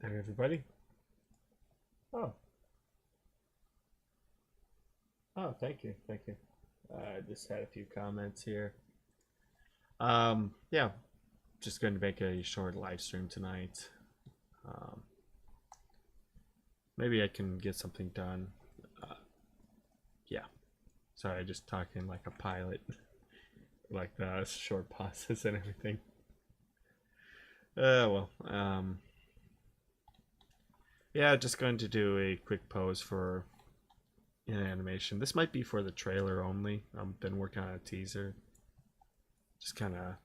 there, everybody. Oh, oh, thank you, thank you. I just had a few comments here. Yeah, just going to make a short live stream tonight. Um, Maybe I can get something done. Uh, yeah, sorry, just talking like a pilot, like the short pauses and everything. Yeah, just going to do a quick pose for an animation. This might be for the trailer only. I've been working on a teaser. Just kind of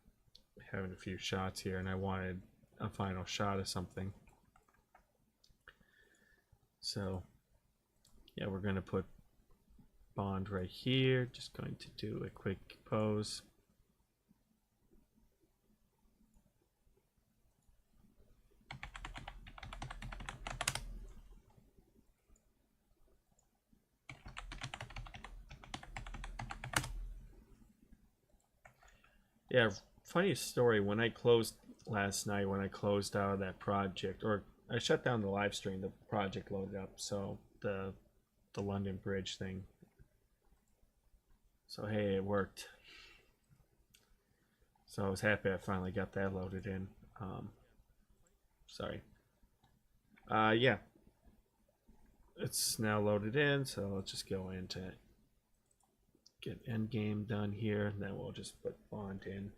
having a few shots here, and I wanted a final shot of something. So, yeah, we're going to put Bond right here. Just going to do a quick pose. Yeah, funny story. When I closed last night, when I closed out of that project, or I shut down the live stream, the project loaded up. So the London Bridge thing. So hey, it worked. So I was happy I finally got that loaded in. Sorry. Yeah, it's now loaded in. So let's just go into get Endgame done here, and then we'll just put Bond in.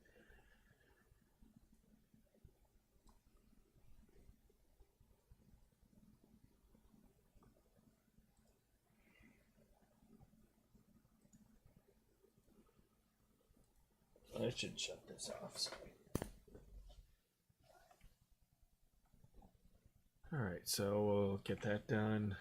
I should shut this off. Sorry. All right, so we'll get that done.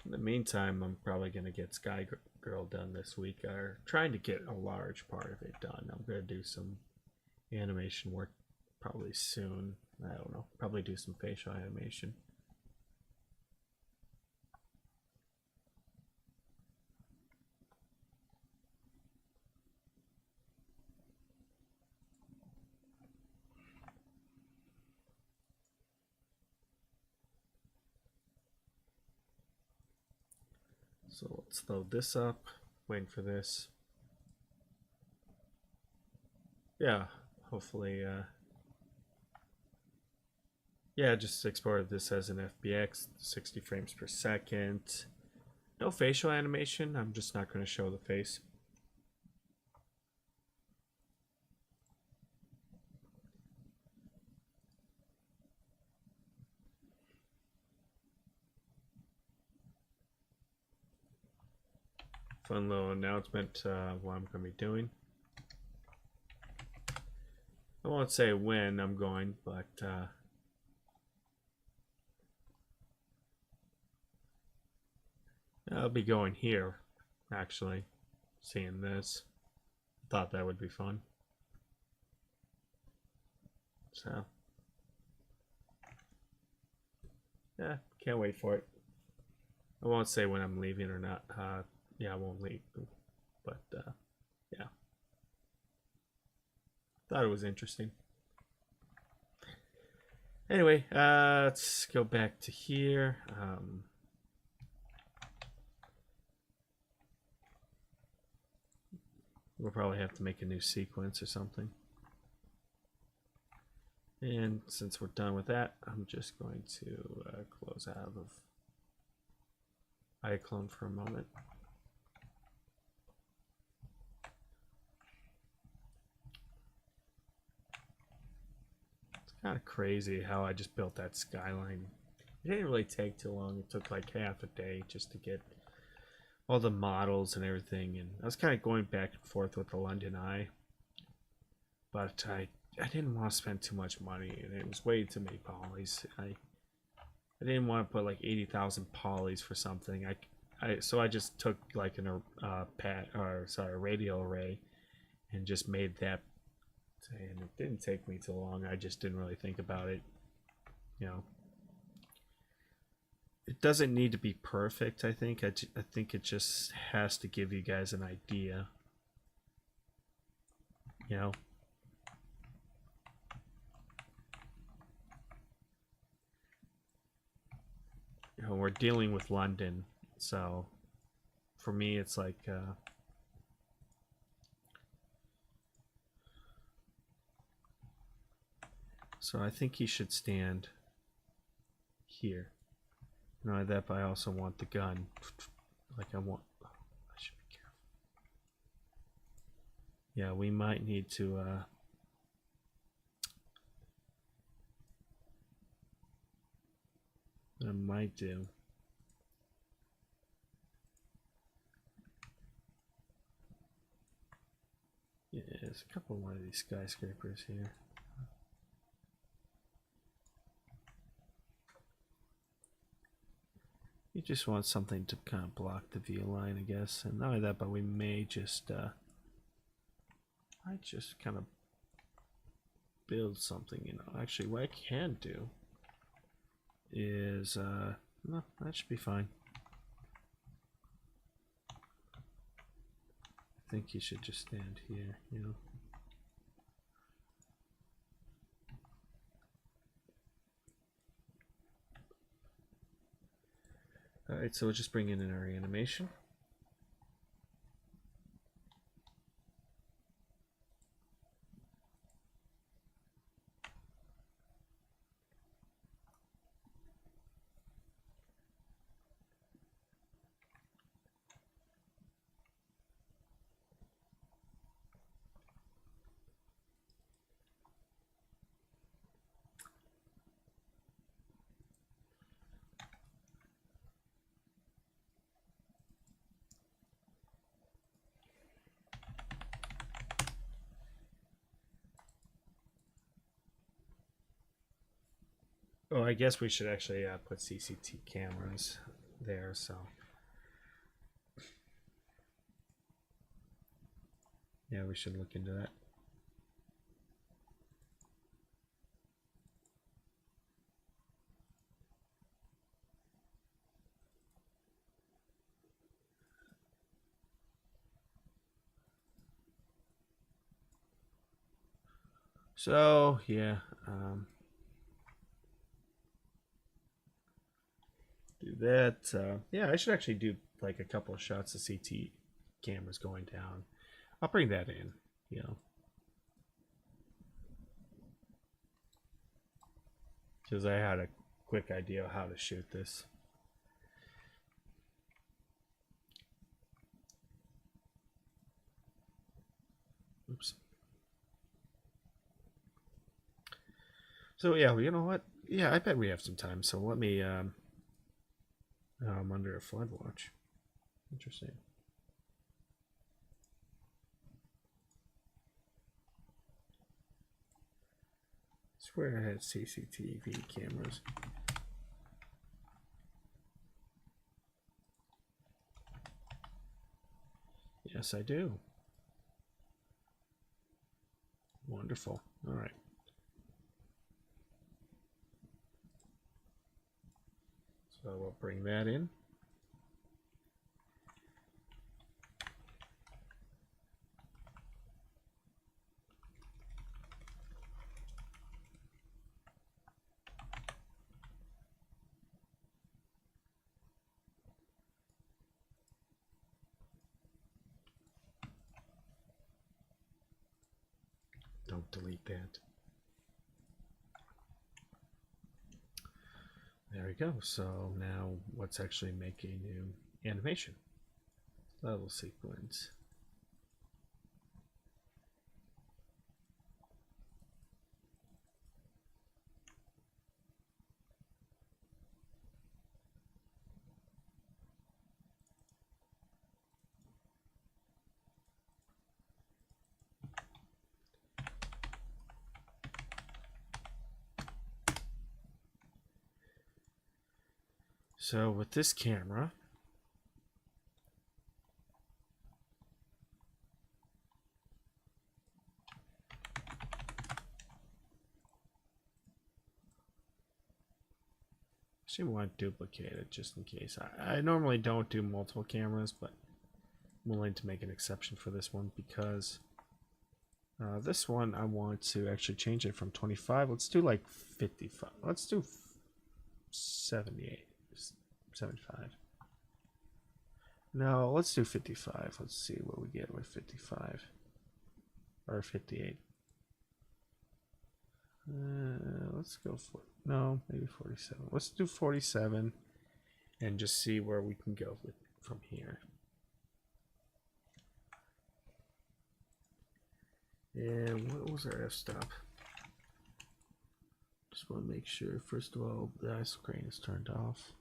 In the meantime, I'm probably going to get Sky Girl done this week, or trying to get a large part of it done. I'm going to do some animation work probably soon. I don't know. Probably do some facial animation. So let's load this up. Waiting for this. Yeah, hopefully. Yeah, just exported this as an FBX, 60 frames per second. No facial animation. I'm just not going to show the face. Fun little announcement what I'm going to be doing. I won't say when I'm going, but I'll be going here, actually, seeing this. Thought that would be fun. So, yeah, can't wait for it. I won't say when I'm leaving or not. Yeah, I won't leave, but yeah, thought it was interesting. Anyway, let's go back to here. We'll probably have to make a new sequence or something. And since we're done with that, I'm just going to close out of iclone for a moment. It's kind of crazy how I just built that skyline. It didn't really take too long. It took like half a day just to get all the models and everything. And I was kind of going back and forth with the London Eye. But I didn't want to spend too much money, and it was way too many polys. I didn't want to put like 80,000 polys for something. So I just took like a radial array and just made that, and it didn't take me too long. I just didn't really think about it. You know, it doesn't need to be perfect. I think it just has to give you guys an idea. You know, we're dealing with London, so for me it's like so I think he should stand here. Not only that, but I also want the gun. Like I should be careful. Yeah, we might need to I might do. Yeah, there's a couple of one of these skyscrapers here. You just want something to kind of block the view line, I guess. And not only that, but we may just I just kind of build something, you know. Actually, what I can do is no, that should be fine. I think he should just stand here, you know. Alright, so we'll just bring in our animation. Oh, I guess we should actually put CCT cameras there, so. Yeah, we should look into that. So, yeah, do that. Yeah, I should actually do like a couple of shots of CT cameras going down. I'll bring that in, you know. Because I had a quick idea of how to shoot this. Oops. So yeah, well, you know what? Yeah, I bet we have some time. So let me. I'm under a flood watch. Interesting. I swear I had CCTV cameras. Yes, I do. Wonderful. All right. So we'll bring that in. Don't delete that. There we go. So now let's actually make a new animation. Level sequence. So with this camera, actually want to duplicate it just in case. I normally don't do multiple cameras, but I'm willing to make an exception for this one because this one I want to actually change it from 25. Let's do like 55. Let's do 78. 75. No, let's do 55. Let's see what we get with 55. Or 58. Let's go for, no, maybe 47. Let's do 47 and just see where we can go with from here. And what was our f-stop? Just want to make sure, first of all, the iclone is turned off.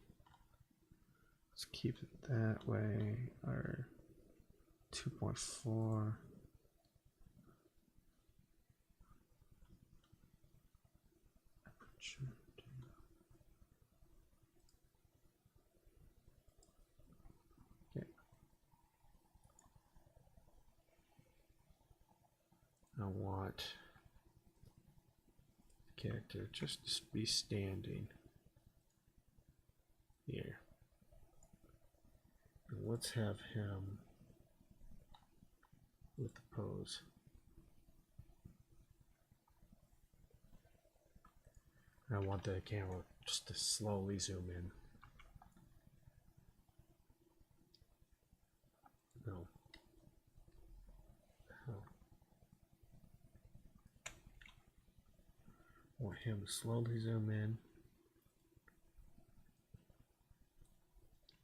Let's keep it that way. Our 2.4. Okay. I want the character just to be standing here. And let's have him with the pose. I want the camera just to slowly zoom in. No. Oh. I want him to slowly zoom in.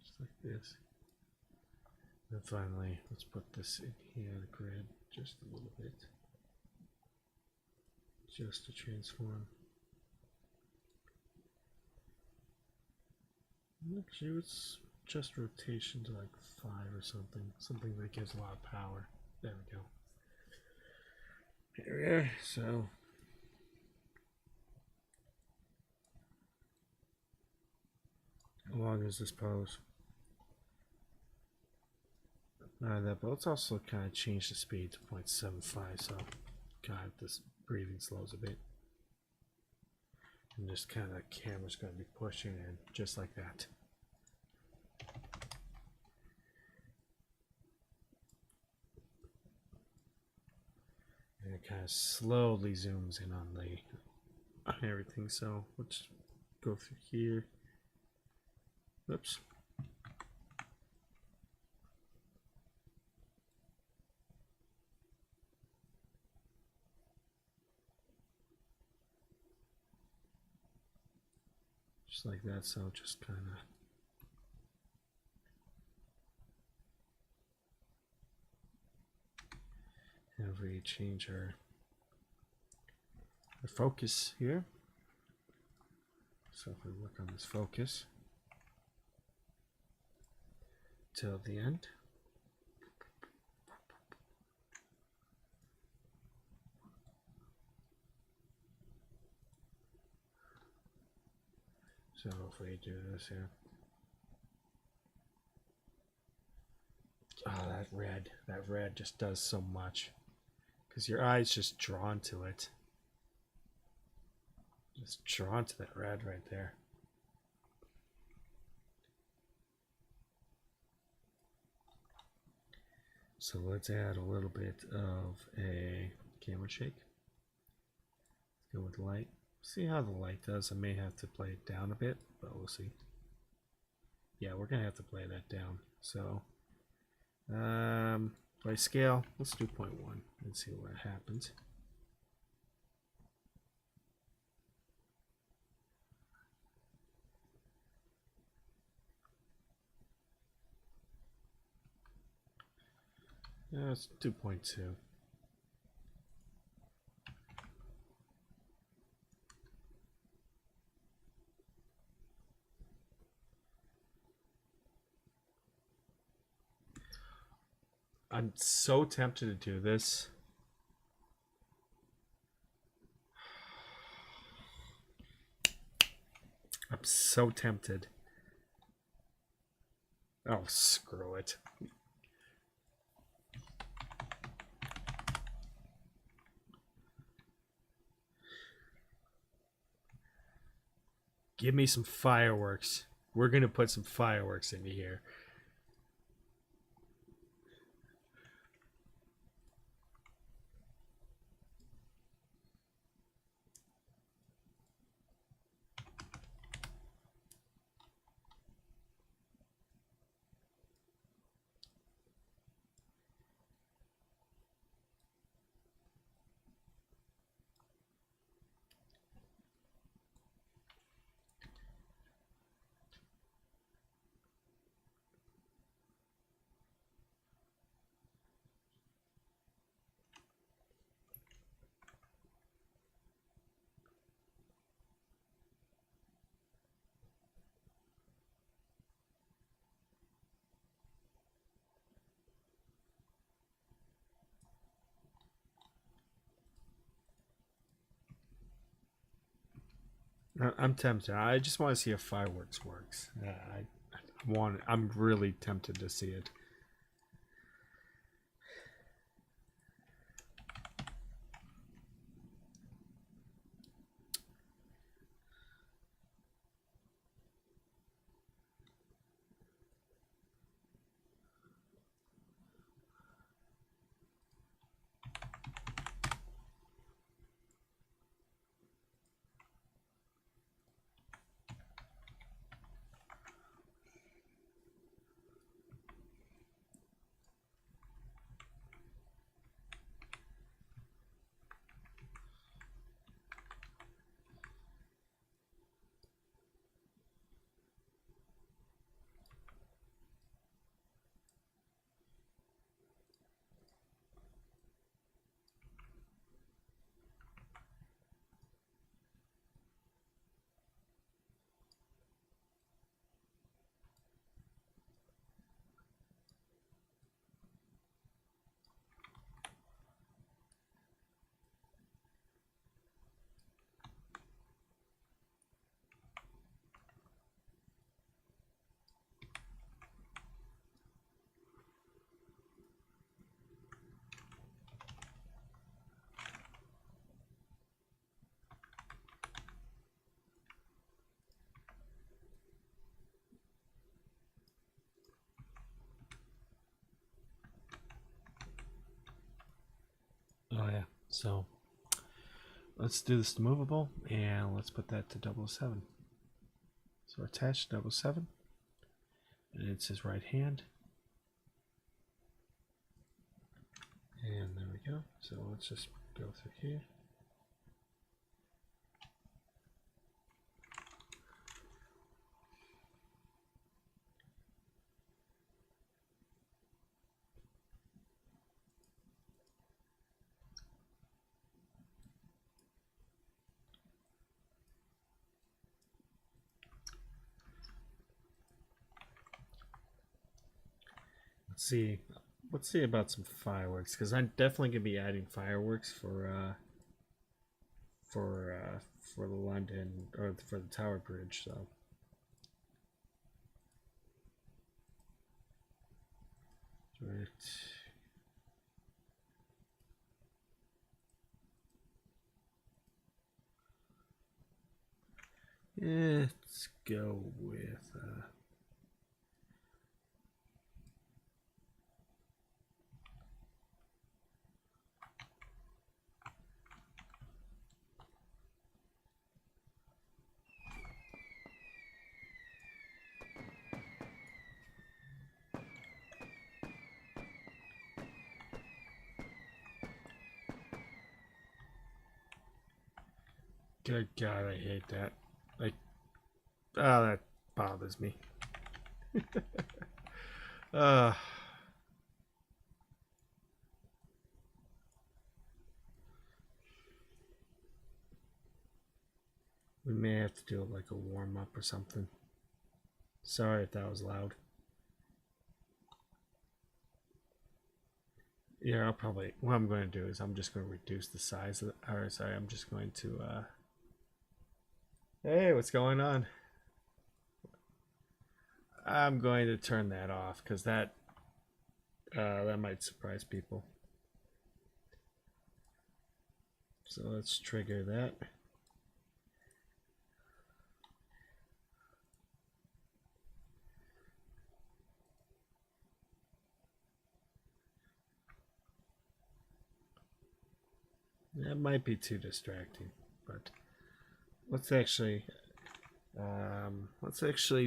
Just like this. And finally, let's put this in here, the grid, just a little bit. Just to transform. Actually, it's just rotation to like 5 or something. Something that gives a lot of power. There we go. Here we are. So how long is this pose? That, but let's also kind of change the speed to 0.75, so kind of this breathing slows a bit. And just kind of camera's going to be pushing in just like that. And it kind of slowly zooms in on the everything. So let's go through here. Oops. Just like that, so just kind of have we change our focus here. So if we work on this focus till the end. So if we do this here. Oh, that red just does so much. Because your eye's just drawn to it. Just drawn to that red right there. So let's add a little bit of a camera shake. Let's go with light. See how the light does. I may have to play it down a bit, but we'll see. Yeah, we're gonna have to play that down. So by scale, let's do 0.1 and see what happens. Yeah, it's 2.2. I'm so tempted to do this. I'm so tempted. Oh, screw it. Give me some fireworks. We're going to put some fireworks into here. I'm tempted. I just want to see if fireworks works. I'm really tempted to see it. Oh yeah, so let's do this to movable, and let's put that to 007. So attach 007, and it's his right hand. And there we go. So let's just go through here. Let's see about some fireworks, because I'm definitely gonna be adding fireworks for the London, or for the Tower Bridge. So right. Let's go with good God, I hate that. Like, oh, that bothers me. uh we may have to do it like a warm up or something. Sorry if that was loud. Yeah, I'll probably. What I'm going to do is I'm just going to reduce the size of the. Or sorry, I'm just going to. Hey, what's going on? I'm going to turn that off because that might surprise people. So let's trigger that. That might be too distracting, but let's actually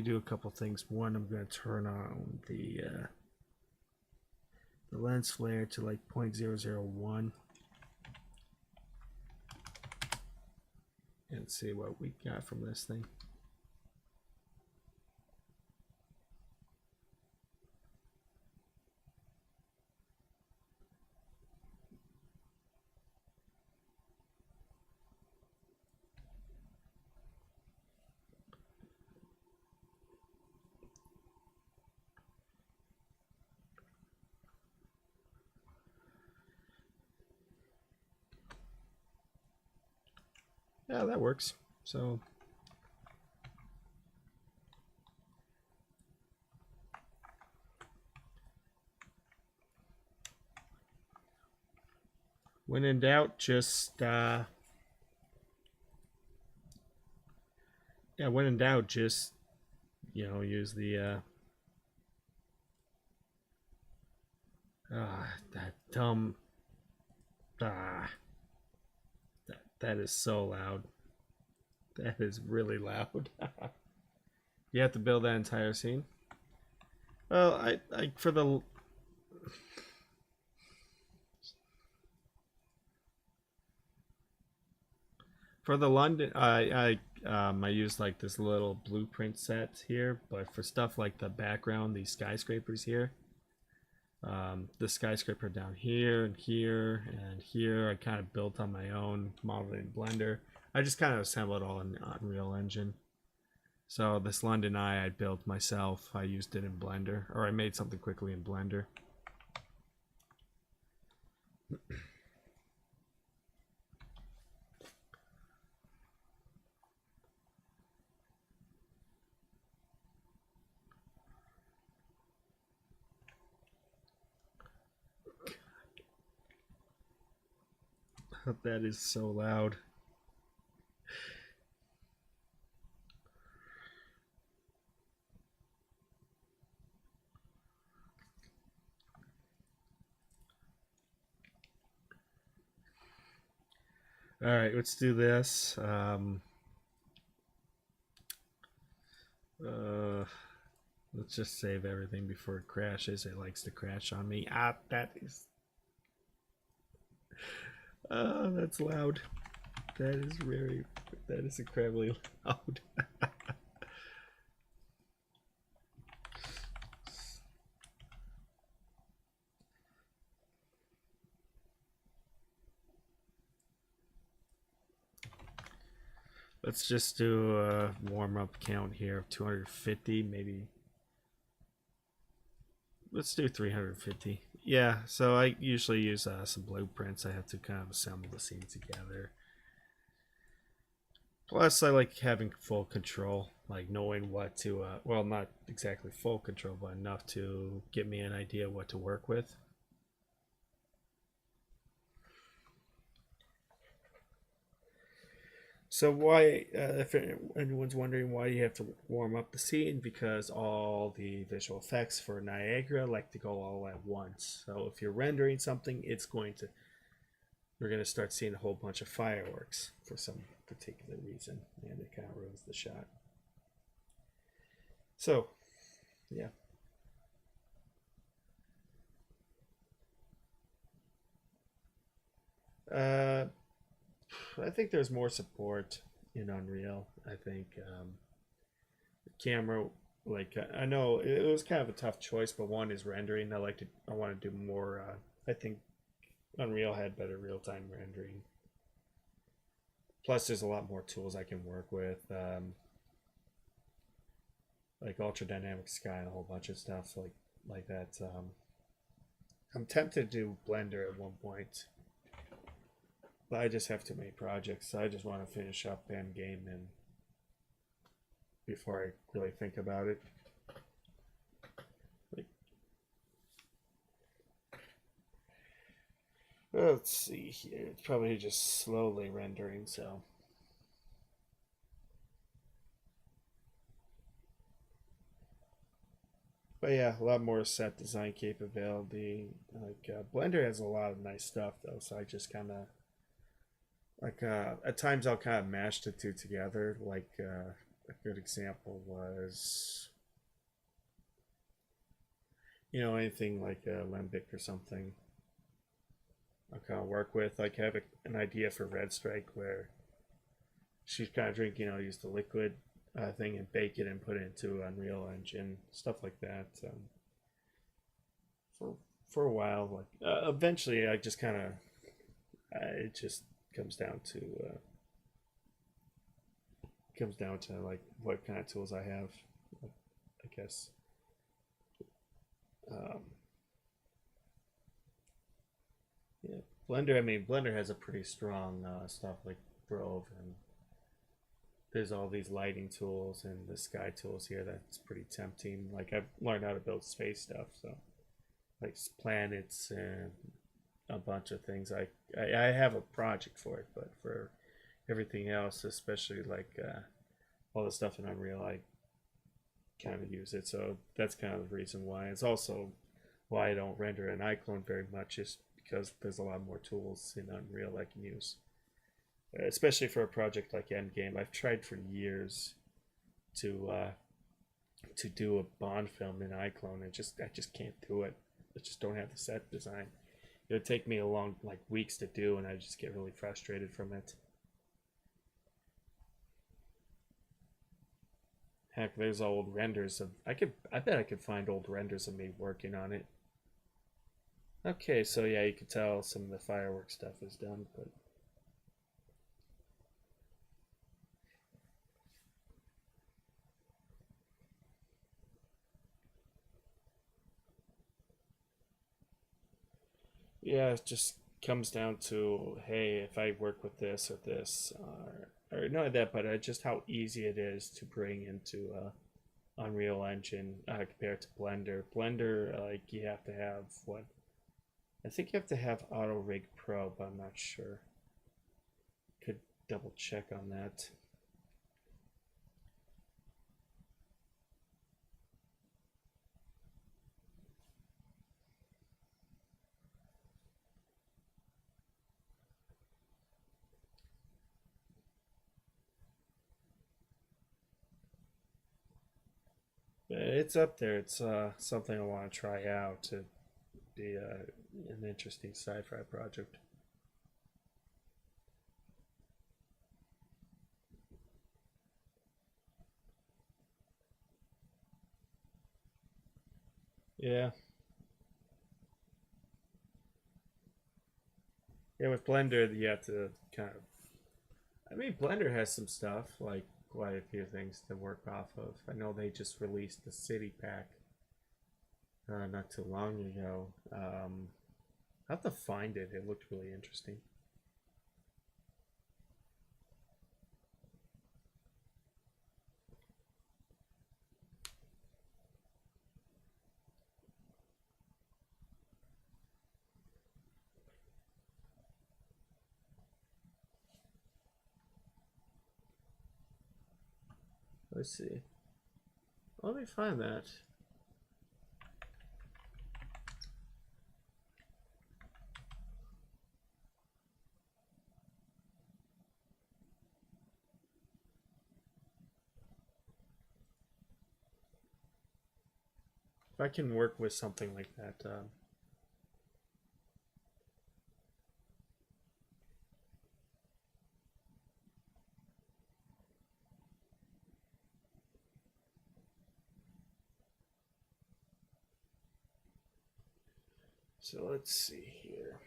do a couple things. One, I'm going to turn on the lens flare to like 0.001 and see what we got from this thing. Yeah, that works. So When in doubt, when in doubt, just use the that dumb ah that is so loud. That is really loud. You have to build that entire scene. Well, I for the London, I use like this little blueprint set here, but for stuff like the background, these skyscrapers here, the skyscraper down here and here and here, I kind of built on my own, modeled in Blender. I just kind of assembled it all in Unreal Engine. So this London Eye I built myself. I used it in Blender, or I made something quickly in Blender. That is so loud. All right, let's do this. Let's just save everything before it crashes. It likes to crash on me. That's loud. That is incredibly loud. Let's just do a warm-up count here of 250, maybe. Let's do 350. Yeah, so I usually use some blueprints. I have to kind of assemble the scene together. Plus, I like having full control, like knowing what to, well, not exactly full control, but enough to give me an idea of what to work with. So why, if anyone's wondering why you have to warm up the scene, because all the visual effects for Niagara like to go all at once. So if you're rendering something, we're going to start seeing a whole bunch of fireworks for some particular reason, and it kind of ruins the shot. So, yeah. I think there's more support in Unreal. I think the camera, like I know it was kind of a tough choice, but one is rendering. I want to do more. I think Unreal had better real time rendering. Plus, there's a lot more tools I can work with, like ultra dynamic sky and a whole bunch of stuff like that. I'm tempted to do Blender at one point. But I just have too many projects, so I just want to finish up Endgame and before I really think about it. Like, let's see here. It's probably just slowly rendering, so. But yeah, a lot more set design capability. Like Blender has a lot of nice stuff though, so I just kind of like at times I'll kind of mash the two together. Like a good example was anything like a limbic or something. I'll kind of work with like have an idea for Red Strike where she's kind of drinking. Use the liquid thing and bake it and put it into Unreal Engine, stuff like that. For a while, like eventually, I just kind of it just comes down to like what kind of tools I have, I guess. Um, yeah, Blender. I mean, Blender has a pretty strong stuff like Grove, and there's all these lighting tools and the sky tools here. That's pretty tempting. Like I've learned how to build space stuff, so like planets and a bunch of things. I have a project for it, but for everything else, especially like all the stuff in Unreal, I kind of use it. So that's kind of the reason why. It's also why I don't render in iclone very much, is because there's a lot more tools in Unreal I can use, especially for a project like Endgame. I've tried for years to do a Bond film in iclone, and I just can't do it. I just don't have the set design. It would take me a long, like, weeks to do, and I just get really frustrated from it. Heck, there's old renders of I bet I could find old renders of me working on it. Okay, so yeah, you can tell some of the fireworks stuff is done, but yeah, it just comes down to, hey, if I work with this or this, or not that, but just how easy it is to bring into Unreal Engine compared to Blender. Blender, like, you have to have what? I think you have to have Auto Rig Pro, but I'm not sure. Could double check on that. But it's up there. It's something I want to try out to be an interesting sci-fi project. Yeah, yeah. With Blender, you have to kind of. I mean, Blender has some stuff, like quite a few things to work off of. I know they just released the City Pack not too long ago. I have to find it. It looked really interesting. Let's see. Let me find that. If I can work with something like that. So let's see here.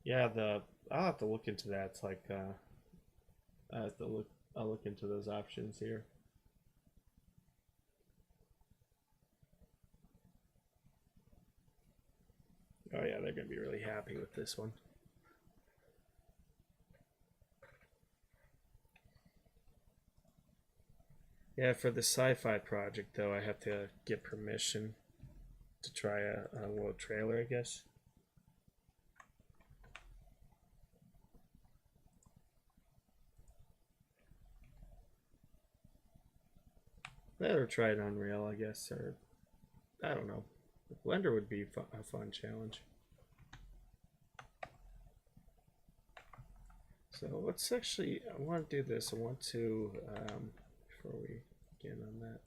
Yeah, I'll have to look into that. It's like I have to look. I'll look into those options here. Oh yeah, they're gonna be really happy with this one. Yeah, for the sci-fi project though, I have to get permission to try a little trailer, I guess. Or try it on Unreal, I guess, or I don't know. Blender would be a fun challenge. So let's actually, I want to do this. I want to, before we get on that.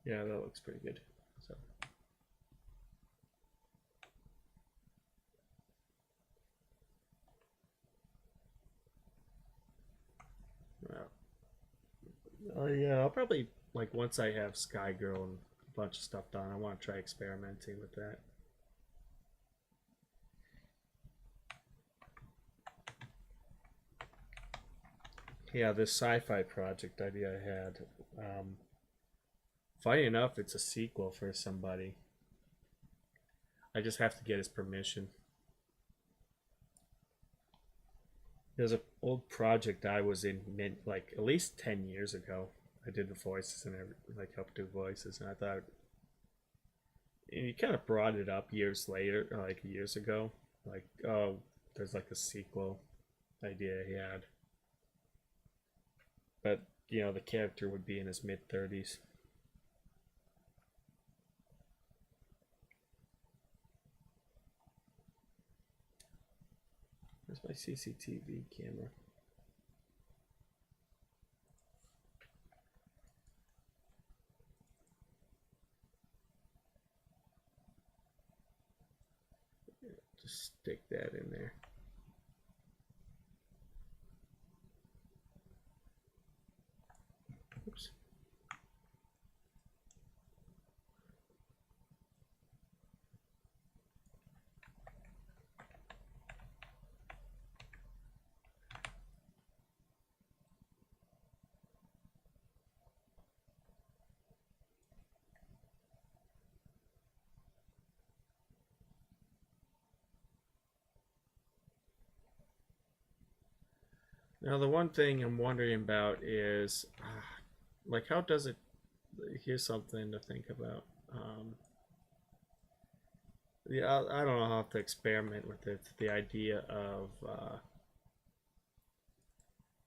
Yeah, that looks pretty good. So. Oh yeah, I'll probably like once I have Sky Girl and a bunch of stuff done, I want to try experimenting with that. Yeah, this sci-fi project idea I had. Um, Funny enough, it's a sequel for somebody. I just have to get his permission. There's an old project I was in, like at least 10 years ago. I did the voices and like helped do voices, and I thought and he kind of brought it up years later, like years ago. Like, oh, there's like a sequel idea he had, but the character would be in his mid 30s. Where's my CCTV camera? Just stick that in there. Oops. Now, the one thing I'm wondering about is, like, how does it? Here's something to think about. Yeah, I don't know how to experiment with it. The idea of, let's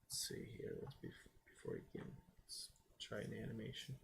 see here. Before you can, let's try an animation.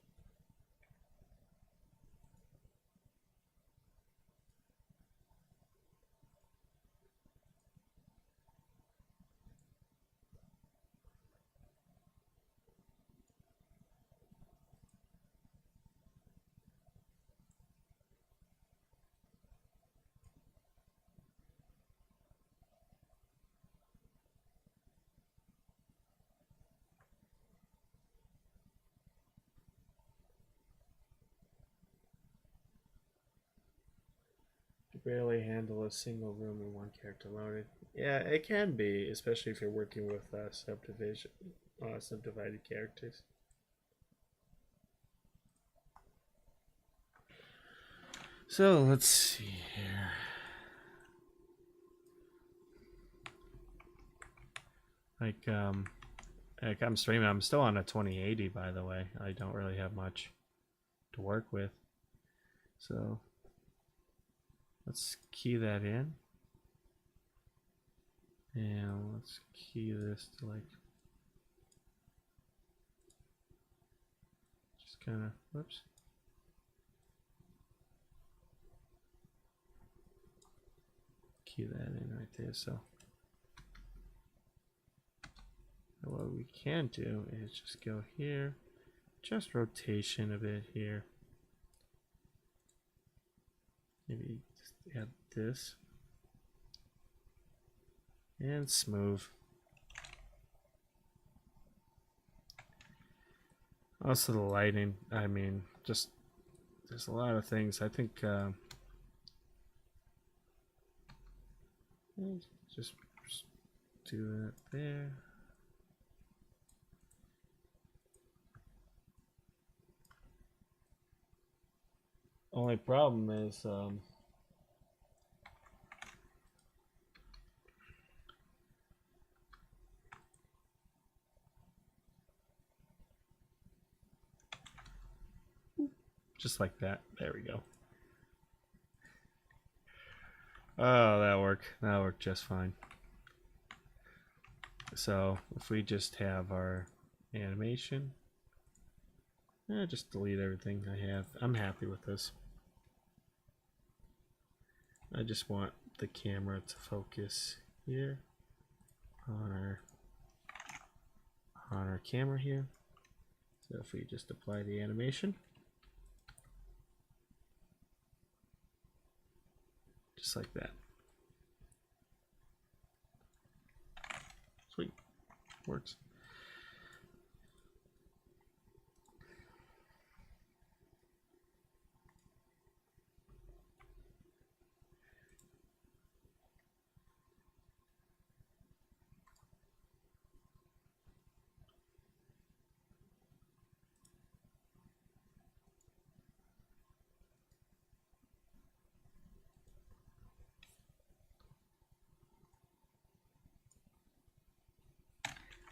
To barely handle a single room with one character loaded. Yeah, it can be, especially if you're working with subdivided characters. So let's see here. Like I'm streaming. I'm still on a 2080, by the way. I don't really have much to work with. So let's key that in. And let's key this to like just kind of, whoops. Key that in right there. So what we can do is just go here, just rotation a bit here. Maybe just add this and smooth. Also the lighting, I mean, just there's a lot of things. I think just do that there. Only problem is just like that. There we go. Oh, that worked. That worked just fine. So if we just have our animation, just delete everything I have. I'm happy with this. I just want the camera to focus here on our camera here. So if we just apply the animation, just like that. Sweet, works.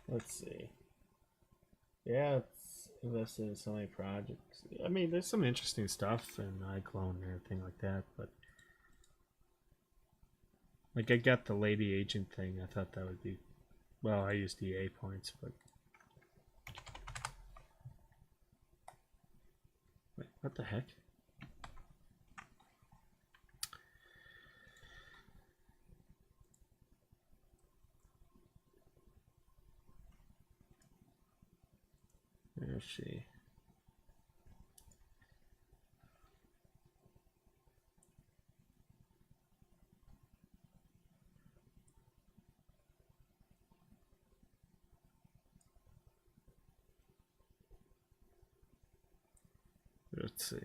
Let's see. Yeah, it's invested in so many projects. I mean, there's some interesting stuff in iClone and everything like that, but like I got the lady agent thing. I thought that would be, well, I used EA points, but wait, what the heck? Let's see. Let's see.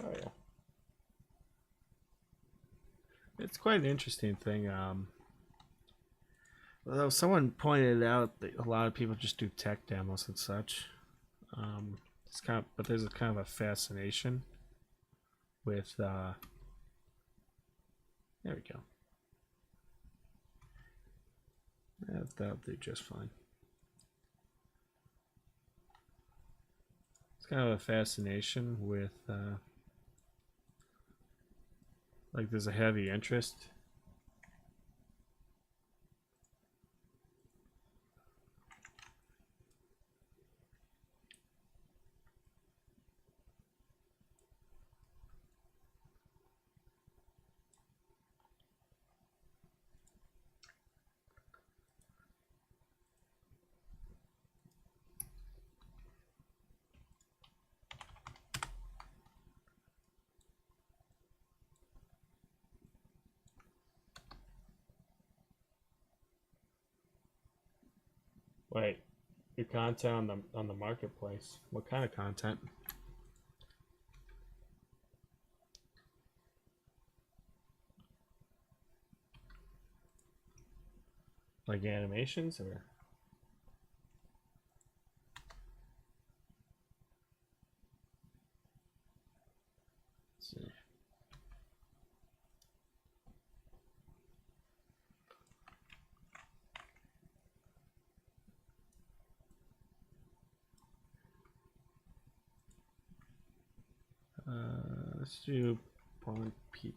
Oh yeah, it's quite an interesting thing. Although someone pointed out that a lot of people just do tech demos and such. It's kind of, but there's a kind of a fascination with. There we go. That'll do just fine. It's kind of a fascination with. Like there's a heavy interest. Wait, your content on the marketplace. What kind of content? Like animations or? Let's see. Let's do point P.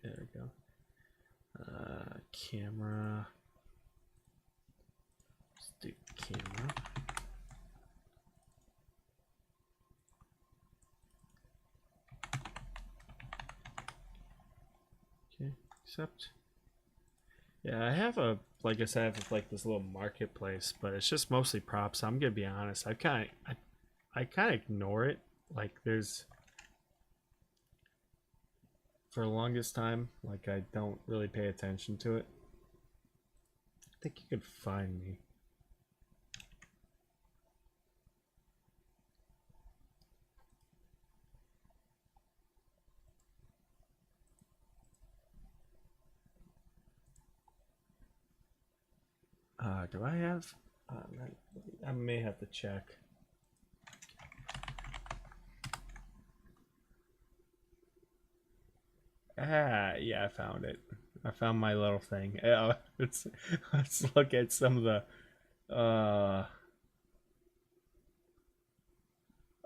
There we go. Camera. Let's do camera. Okay, accept. Yeah, I have a, like I said, I have like this little marketplace, but it's just mostly props. I'm gonna be honest. I kind of ignore it. Like there's, for the longest time, like I don't really pay attention to it. I think you could find me. Do I have? I may have to check. Yeah, I found it. I found my little thing. Let's look at some of the.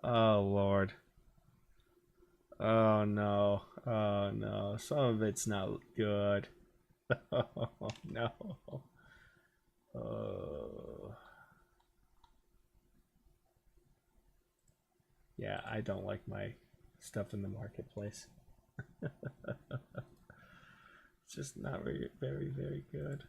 Oh Lord. Oh no. Oh no. Some of it's not good. Oh no. Oh. Yeah, I don't like my stuff in the marketplace. It's just not very, very, very good.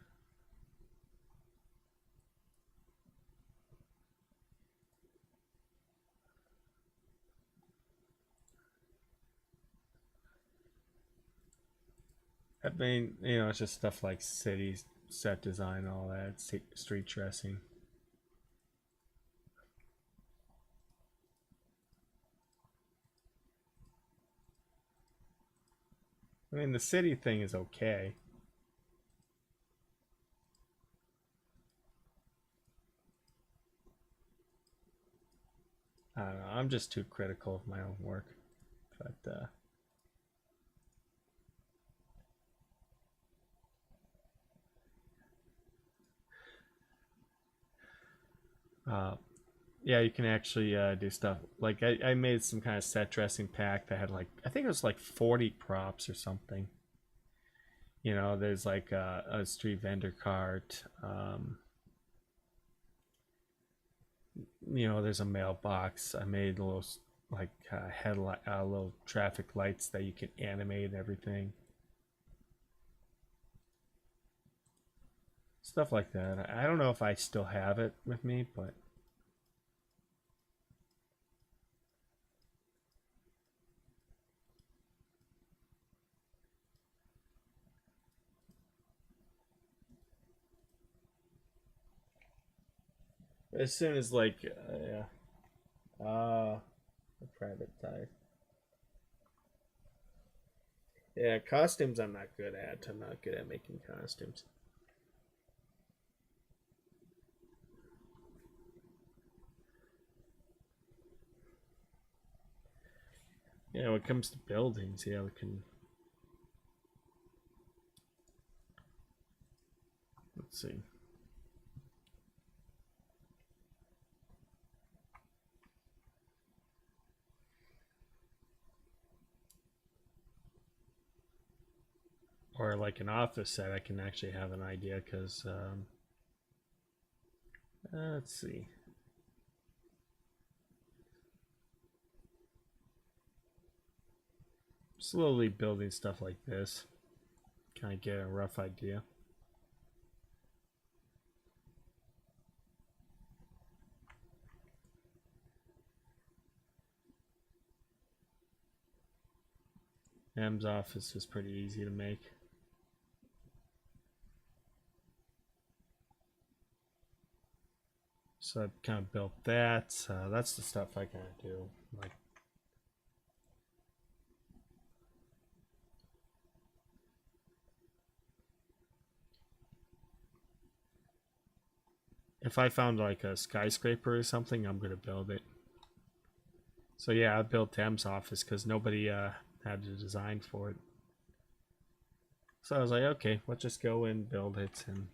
I mean, it's just stuff like cities, set design, all that, street dressing. I mean, the city thing is okay. I don't know. I'm just too critical of my own work. But uh, yeah, you can actually do stuff. Like I made some kind of set dressing pack that had like I think it was like 40 props or something. You know, there's like a street vendor cart. You know, there's a mailbox. I made little like headlight, little traffic lights that you can animate and everything. Stuff like that. I don't know if I still have it with me, but as soon as like yeah, a private tire. Yeah, costumes I'm not good at. I'm not good at making costumes. Yeah, when it comes to buildings, yeah, we can. Let's see. Or like an office set, I can actually have an idea because let's see. Slowly building stuff like this, kind of get a rough idea. M's office is pretty easy to make. So I've kind of built that. That's the stuff I kind of do. Like, if I found like a skyscraper or something, I'm gonna build it. So yeah, I built M's office because nobody had a design for it. So I was like, okay, let's just go and build it, and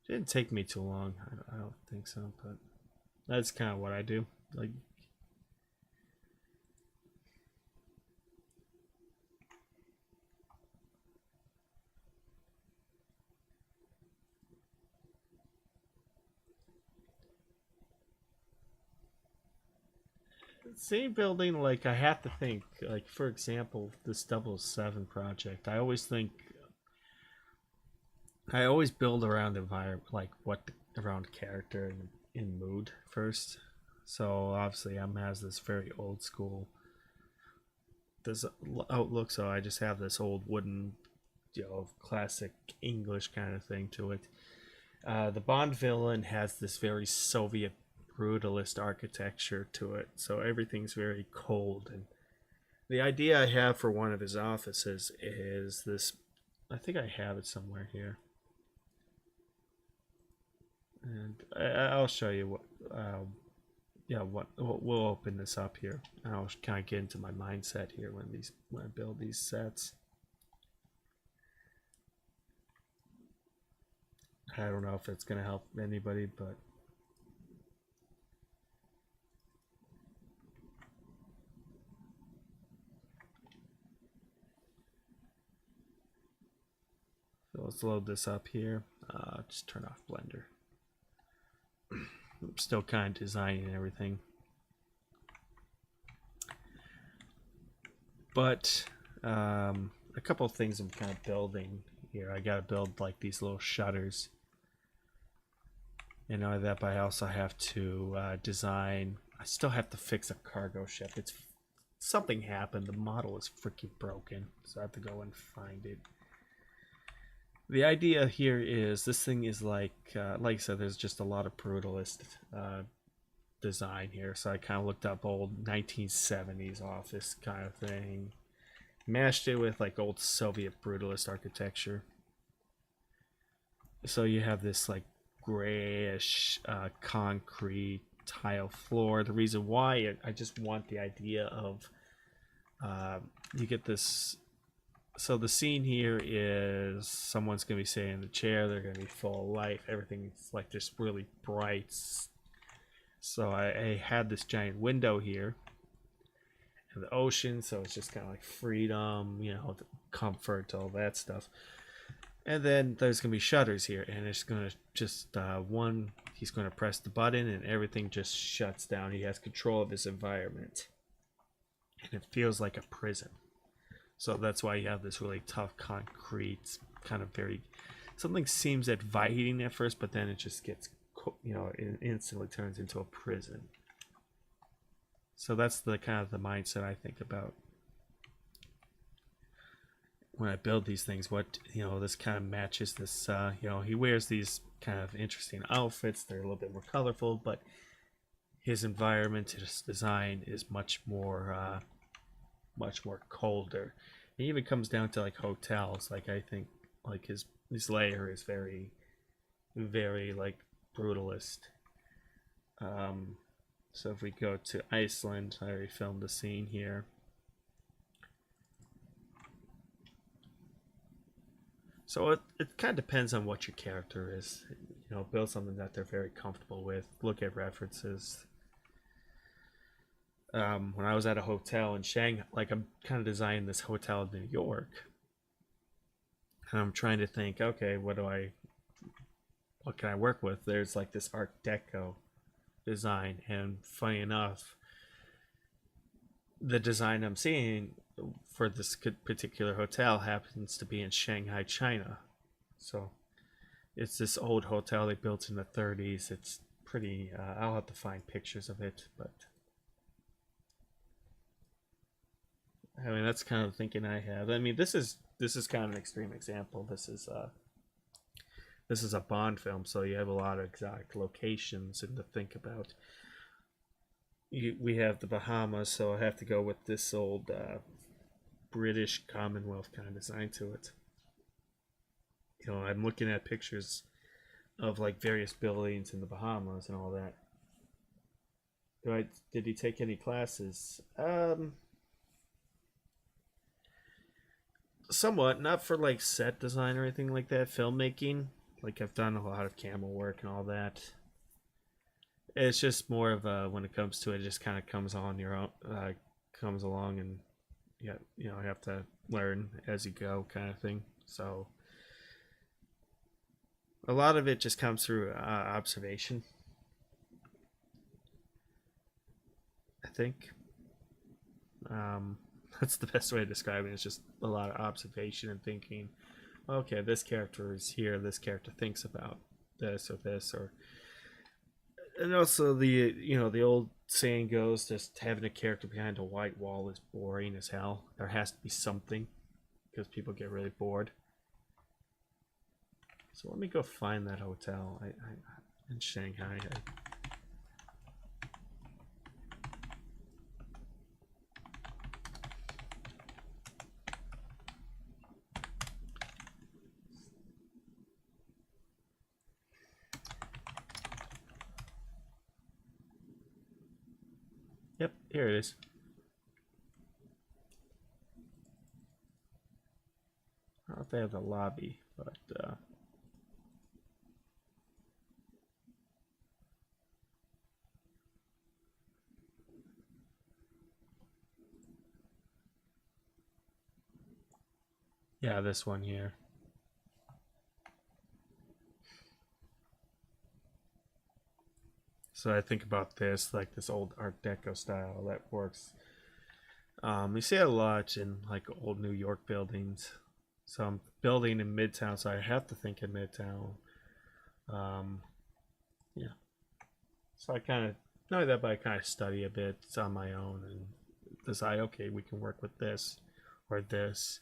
it didn't take me too long. I don't think so, but that's kind of what I do. Like, same building, like I have to think, like for example, this 007 project. I always build around environment, like what around character and in mood first. So obviously, M has this very old school this outlook. So I just have this old wooden, classic English kind of thing to it. The Bond villain has this very Soviet brutalist architecture to it, so everything's very cold. And the idea I have for one of his offices is this. I think I have it somewhere here, and I'll show you what. Yeah, what we'll open this up here. I'll kind of get into my mindset here when I build these sets. I don't know if it's gonna help anybody, but so let's load this up here. Just turn off Blender. I'm still kind of designing everything. But a couple of things I'm kind of building here. I gotta build like these little shutters. And not that, but I also have to design. I still have to fix a cargo ship. It's something happened. The model is freaking broken, so I have to go and find it. The idea here is this thing is like I said, there's just a lot of brutalist design here. So I kind of looked up old 1970s office kind of thing. mashed it with like old Soviet brutalist architecture. So you have this like grayish concrete tile floor. The reason why I just want the idea of you get this. So the scene here is someone's gonna be sitting in the chair. They're gonna be full of life. Everything's like just really bright. So I had this giant window here and the ocean. So it's just kind of like freedom, comfort, all that stuff. And then there's gonna be shutters here, and it's gonna just one. He's gonna press the button, and everything just shuts down. He has control of his environment, and it feels like a prison. So that's why you have this really tough concrete, kind of very. Something seems inviting at first, but then it just gets, it instantly turns into a prison. So that's the kind of the mindset I think about when I build these things. What this kind of matches this. He wears these kind of interesting outfits. They're a little bit more colorful, but his environment, his design is much more colder. It even comes down to like hotels. Like I think like his layer is very, very like brutalist. So if we go to Iceland, I already filmed the scene here. So it kind of depends on what your character is. Build something that they're very comfortable with. Look at references. When I was at a hotel in Shanghai, like I'm kind of designing this hotel in New York, and I'm trying to think, okay, what can I work with? There's like this Art Deco design, and funny enough, the design I'm seeing for this particular hotel happens to be in Shanghai, China. So it's this old hotel they built in the 30s. It's pretty. I'll have to find pictures of it, but I mean that's kind of the thinking I have. I mean this is kind of an extreme example. This is a Bond film, so you have a lot of exotic locations and to think about. We have the Bahamas, so I have to go with this old British Commonwealth kind of design to it. I'm looking at pictures of like various buildings in the Bahamas and all that. Did he take any classes? Somewhat, not for like set design or anything like that. Filmmaking, like I've done a lot of camera work and all that. It's just more of when it comes to it, just kind of comes on your own, comes along, and you have to learn as you go, kind of thing. So a lot of it just comes through observation, I think. That's the best way to describe it. It's just a lot of observation and thinking. Okay, this character is here. This character thinks about this or this or. And also the old saying goes, just having a character behind a white wall is boring as hell. There has to be something because people get really bored. So let me go find that hotel in Shanghai. Yep, here it is. I don't know if they have the lobby, but yeah, this one here. So I think about this, like this old Art Deco style that works. You see a lot in like old New York buildings. So I'm building in Midtown, so I have to think in Midtown. Yeah. So I kind of know that, but I kind of study a bit on my own and decide, okay, we can work with this or this.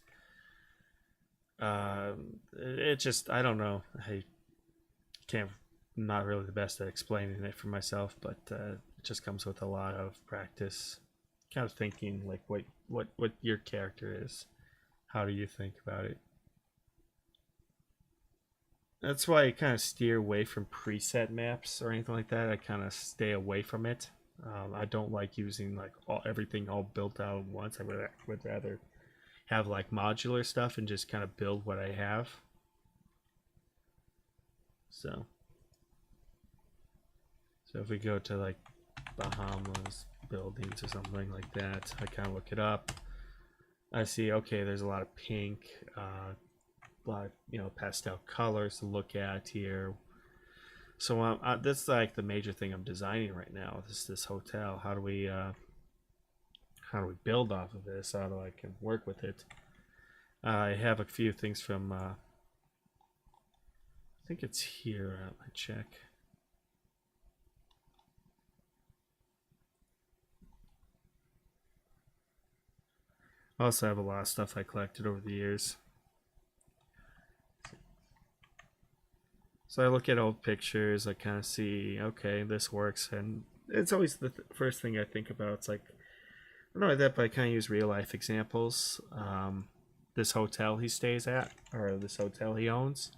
It just, I don't know. I can't, not really the best at explaining it for myself, but it just comes with a lot of practice, kind of thinking like what your character is. How do you think about it? That's why I kind of steer away from preset maps or anything like that. I kind of stay away from it. I don't like using like everything all built out at once. Would rather have like modular stuff and just kind of build what I have. So, so if we go to like Bahamas buildings or something like that, I kind of look it up. I see, okay, there's a lot of pink, a lot of, pastel colors to look at here. So that's like the major thing I'm designing right now. This hotel. How do we build off of this? How do I can work with it? I have a few things from. I think it's here. I check. I also have a lot of stuff I collected over the years. So I look at old pictures, I kind of see, okay, this works, and it's always the first thing I think about. It's like, I don't know that, but I kind of use real life examples. This hotel he stays at, or this hotel he owns,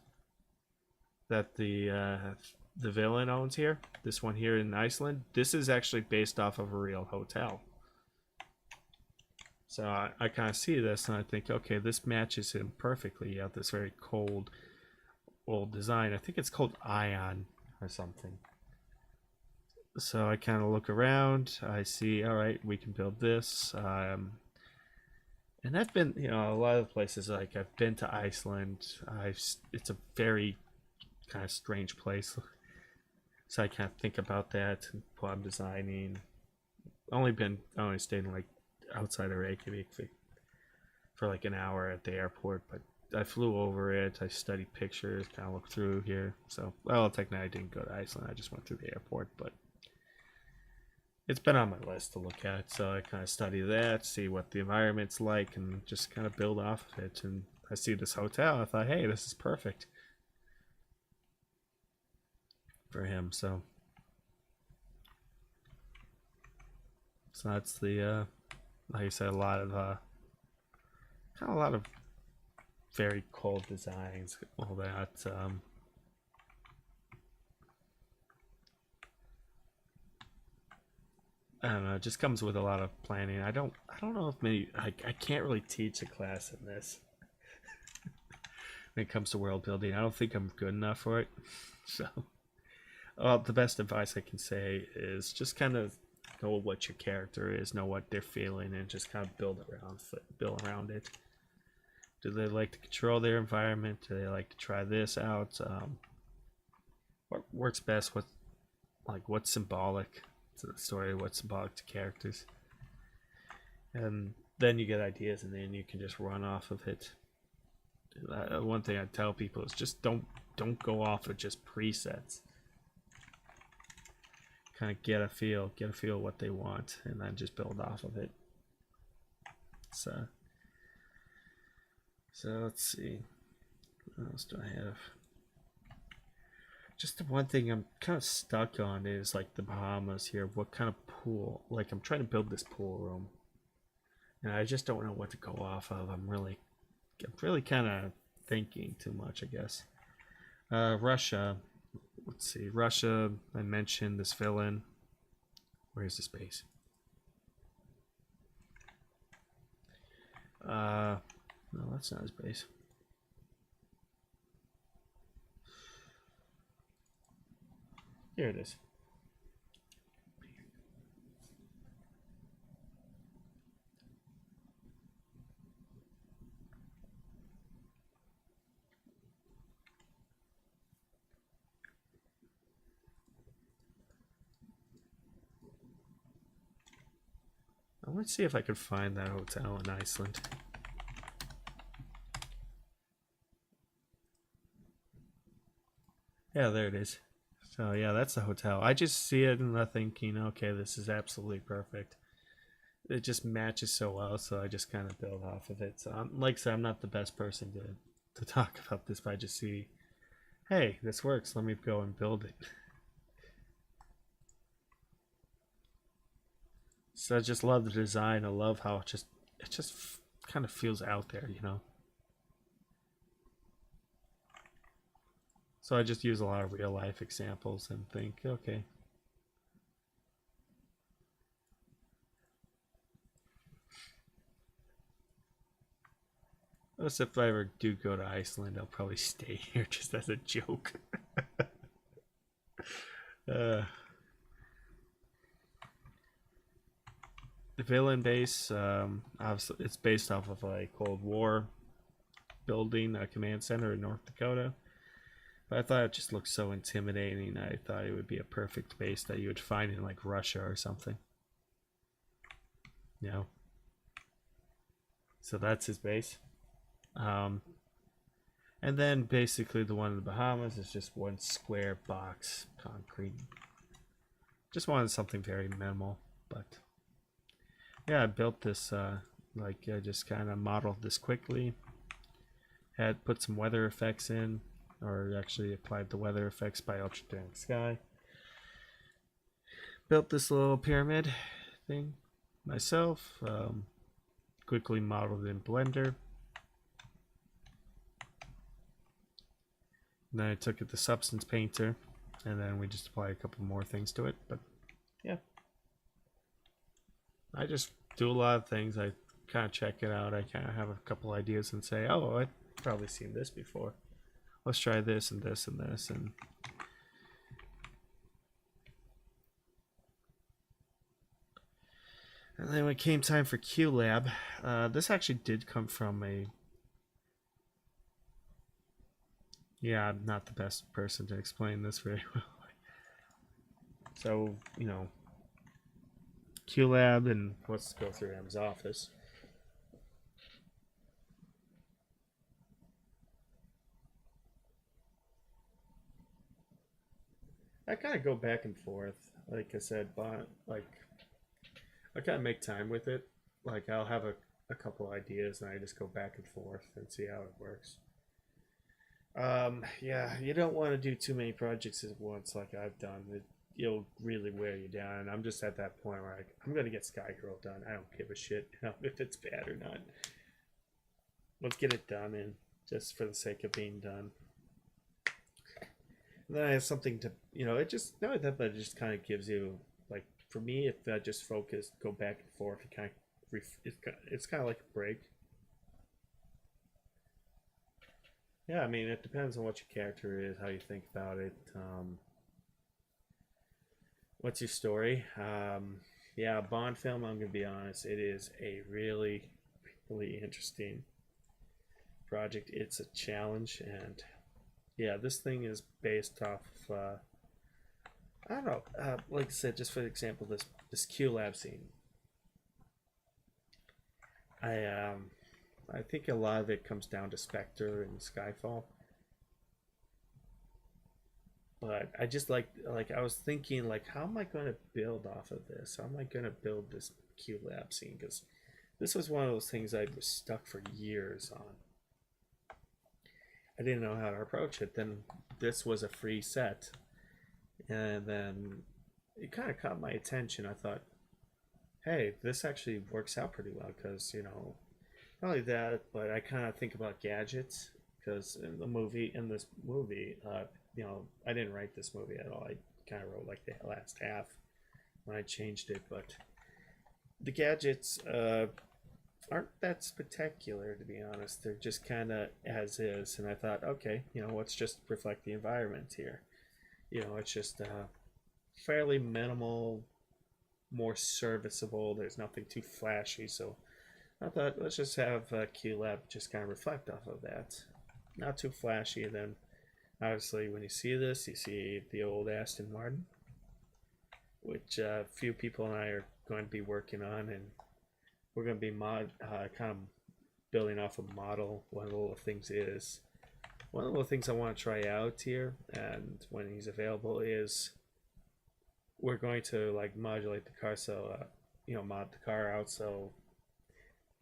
that the villain owns here, this one here in Iceland, this is actually based off of a real hotel. So I kind of see this and I think, okay, this matches him perfectly. You have this very cold, old design. I think it's called Ion or something. So I kind of look around. I see, all right, we can build this. And I've been, a lot of places. Like I've been to Iceland. It's a very kind of strange place. So I kind of think about that while I'm designing. I only stayed in like outside of Reykjavik for like an hour at the airport, but I flew over it. I studied pictures, kind of looked through here. So, well, technically I didn't go to Iceland. I just went through the airport, but it's been on my list to look at. So I kind of study that, see what the environment's like, and just kind of build off of it. And I see this hotel. I thought, hey, this is perfect for him. So that's the like I said, a lot of very cold designs, all that. I don't know. It just comes with a lot of planning. I don't know if maybe I can't really teach a class in this when it comes to world building. I don't think I'm good enough for it. So, well, the best advice I can say is just kind of know what your character is, know what they're feeling, and just kind of build around it. Do they like to control their environment? Do they like to try this out? What works best with, like, what's symbolic to the story, what's symbolic to characters? And then you get ideas, and then you can just run off of it. One thing I tell people is just don't go off of just presets. Kind of get a feel what they want, and then just build off of it. So let's see. What else do I have? Just the one thing I'm kind of stuck on is like the Bahamas here. What kind of pool? Like I'm trying to build this pool room, and I just don't know what to go off of. I'm really kind of thinking too much, I guess. Russia. Let's see. Russia. I mentioned this villain. Where's the base? No, that's not his base. Here it is. Let's see if I can find that hotel in Iceland. Yeah, there it is. So yeah, that's the hotel. I just see it and I'm thinking, okay, this is absolutely perfect. It just matches so well, so I just kind of build off of it. So like I said, I'm not the best person to talk about this, but I just see, hey, this works. Let me go and build it. So I just love the design. I love how it just kind of feels out there, you know. So I just use a lot of real life examples and think, okay. Unless if I ever do go to Iceland, I'll probably stay here just as a joke. uh, the villain base, obviously, it's based off of a Cold War building, a command center in North Dakota. But I thought it just looked so intimidating. I thought it would be a perfect base that you would find in like Russia or something. You know. So that's his base. And then basically the one in the Bahamas is just one square box, concrete. Just wanted something very minimal, but yeah, I built this. I just kind of modeled this quickly. Had put some weather effects in, or actually applied the weather effects by Ultradynamic Sky. Built this little pyramid thing myself. Quickly modeled in Blender. And then I took it to Substance Painter, and then we just applied a couple more things to it. But yeah, I just do a lot of things. I kind of check it out. I kind of have a couple ideas and say, oh, I've probably seen this before. Let's try this and this and this. And then when it came time for QLab, this actually did come from a... Yeah, I'm not the best person to explain this very well. So, you know, QLab, and let's go through his office. I kind of go back and forth, like I said, but like I kind of make time with it. Like I'll have a couple ideas and I just go back and forth and see how it works. Yeah, you don't want to do too many projects at once, like I've done. You'll really wear you down. And I'm just at that point where I'm gonna get Sky Girl done. I don't give a shit, you know, if it's bad or not. Let's get it done, and just for the sake of being done. And then I have something to, you know, it just no that, but it just kind of gives you, like, for me, if I just focus, go back and forth, it kind of it's kind of like a break. Yeah, I mean, it depends on what your character is, how you think about it. What's your story? Yeah, Bond film, I'm gonna be honest, it is a really, really interesting project. It's a challenge, and yeah, this thing is based off I don't know, like I said, just for example, this QLab scene. I think a lot of it comes down to Spectre and Skyfall. But I just like I was thinking, like, how am I going to build off of this? How am I going to build this QLab scene? Because this was one of those things I was stuck for years on. I didn't know how to approach it. Then this was a free set, and then it kind of caught my attention. I thought, hey, this actually works out pretty well, because, you know, not only that, but I kind of think about gadgets, because in this movie, you know, I didn't write this movie at all. I kind of wrote like the last half when I changed it, but the gadgets aren't that spectacular, to be honest. They're just kind of as is, and I thought, okay, you know, let's just reflect the environment here. You know, it's just fairly minimal, more serviceable. There's nothing too flashy, so I thought, let's just have QLab just kind of reflect off of that. Not too flashy. And then obviously when you see this, you see the old Aston Martin, which a few people and I are going to be working on, and we're going to be kind of building off a model. One of the little things I want to try out here, and when he's available, is we're going to like modulate the car, so you know, mod the car out, so,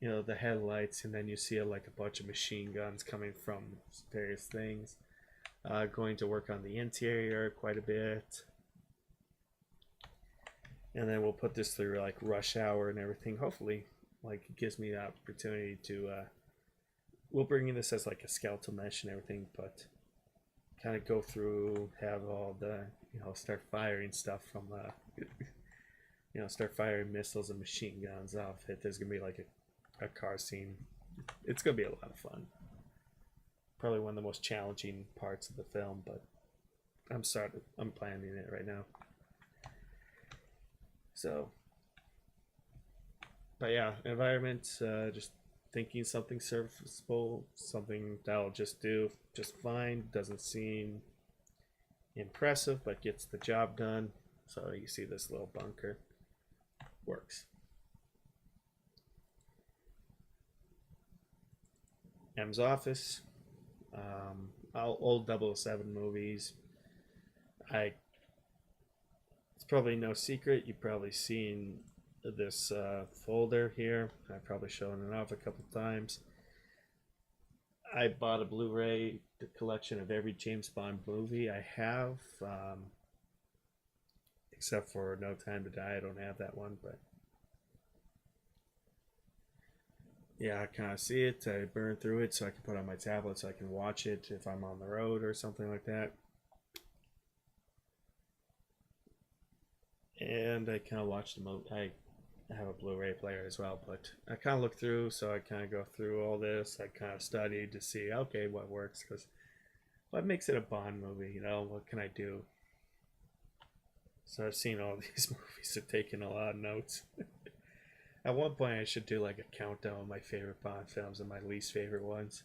you know, the headlights, and then you see like a bunch of machine guns coming from various things. Going to work on the interior quite a bit, and then we'll put this through like rush hour and everything. Hopefully like it gives me the opportunity to we'll bring in this as like a skeletal mesh and everything, but kind of go through, have all the, start firing stuff from start firing missiles and machine guns off it. There's gonna be like a car scene. It's gonna be a lot of fun. Probably one of the most challenging parts of the film, but I'm planning it right now. So, but yeah, environment, just thinking something serviceable, something that'll just do just fine. Doesn't seem impressive, but gets the job done. So you see this little bunker works. M's office, old 007 movies. It's probably no secret. You've probably seen this folder here. I've probably shown it off a couple times. I bought a Blu-ray collection of every James Bond movie I have, except for No Time to Die. I don't have that one, but yeah, I kind of see it. I burn through it so I can put it on my tablet so I can watch it if I'm on the road or something like that. And I kind of watch the movie. I have a Blu-ray player as well, but I kind of look through, so I kind of go through all this. I kind of studied to see, okay, what works, because what makes it a Bond movie? What can I do? So I've seen all these movies, have taken a lot of notes. At one point, I should do like a countdown of my favorite Bond films and my least favorite ones,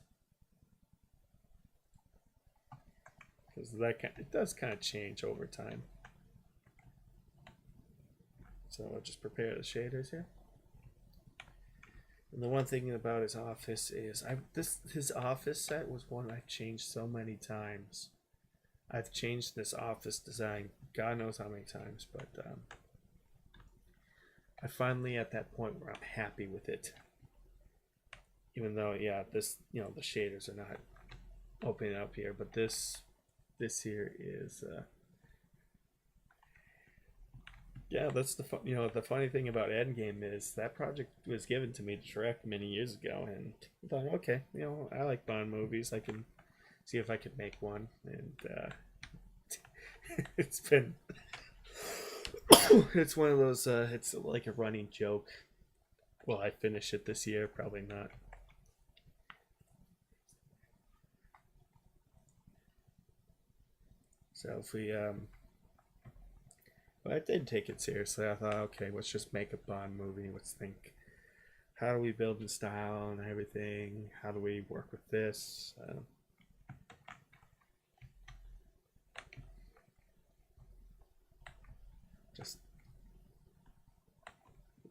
because it does kind of change over time. So I'll just prepare the shaders here. And the one thing about his office is his office set was one I've changed so many times. I've changed this office design God knows how many times, but I finally at that point where I'm happy with it. Even though, yeah, the shaders are not opening up here, but this here is yeah, that's the the funny thing about Endgame is that project was given to me to direct many years ago, and I thought, okay, I like Bond movies. I can see if I could make one, and it's been it's one of those. It's like a running joke. Will I finish it this year? Probably not. So if we but I did take it seriously. I thought, okay, let's just make a Bond movie. Let's think, how do we build in style and everything? How do we work with this? Just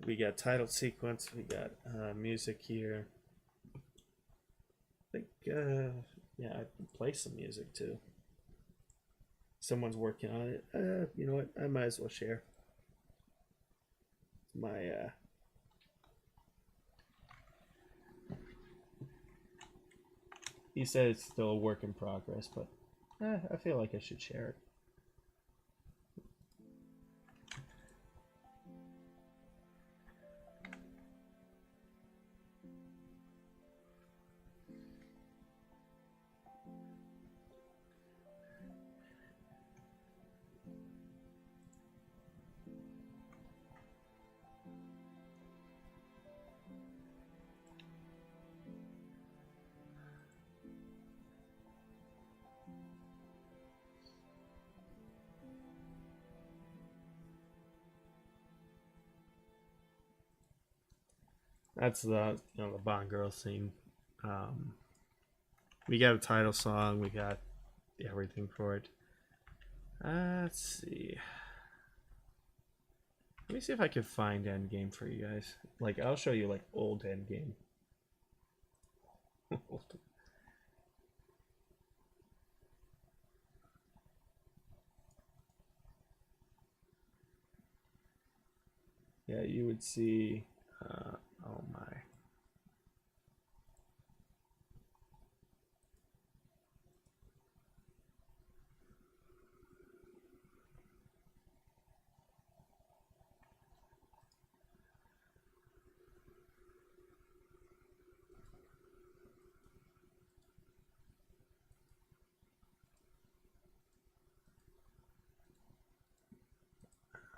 we got title sequence. We got music here. I think yeah, I can play some music too. Someone's working on it. You know what? I might as well share my he said it's still a work in progress, but I feel like I should share it. That's the the Bond girl scene. We got a title song. We got everything for it. Let's see. Let me see if I can find Endgame for you guys. Like I'll show you like old Endgame. Yeah, you would see. Oh my.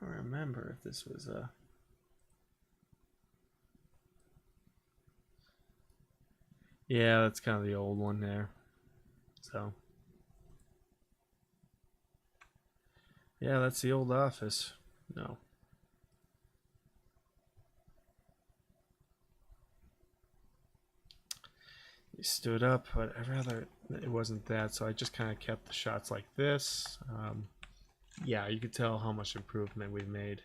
I don't remember if this was a... Yeah, that's kind of the old one there. So, yeah, that's the old office. No. He stood up, but I'd rather it wasn't that, so I just kind of kept the shots like this. Yeah, you could tell how much improvement we've made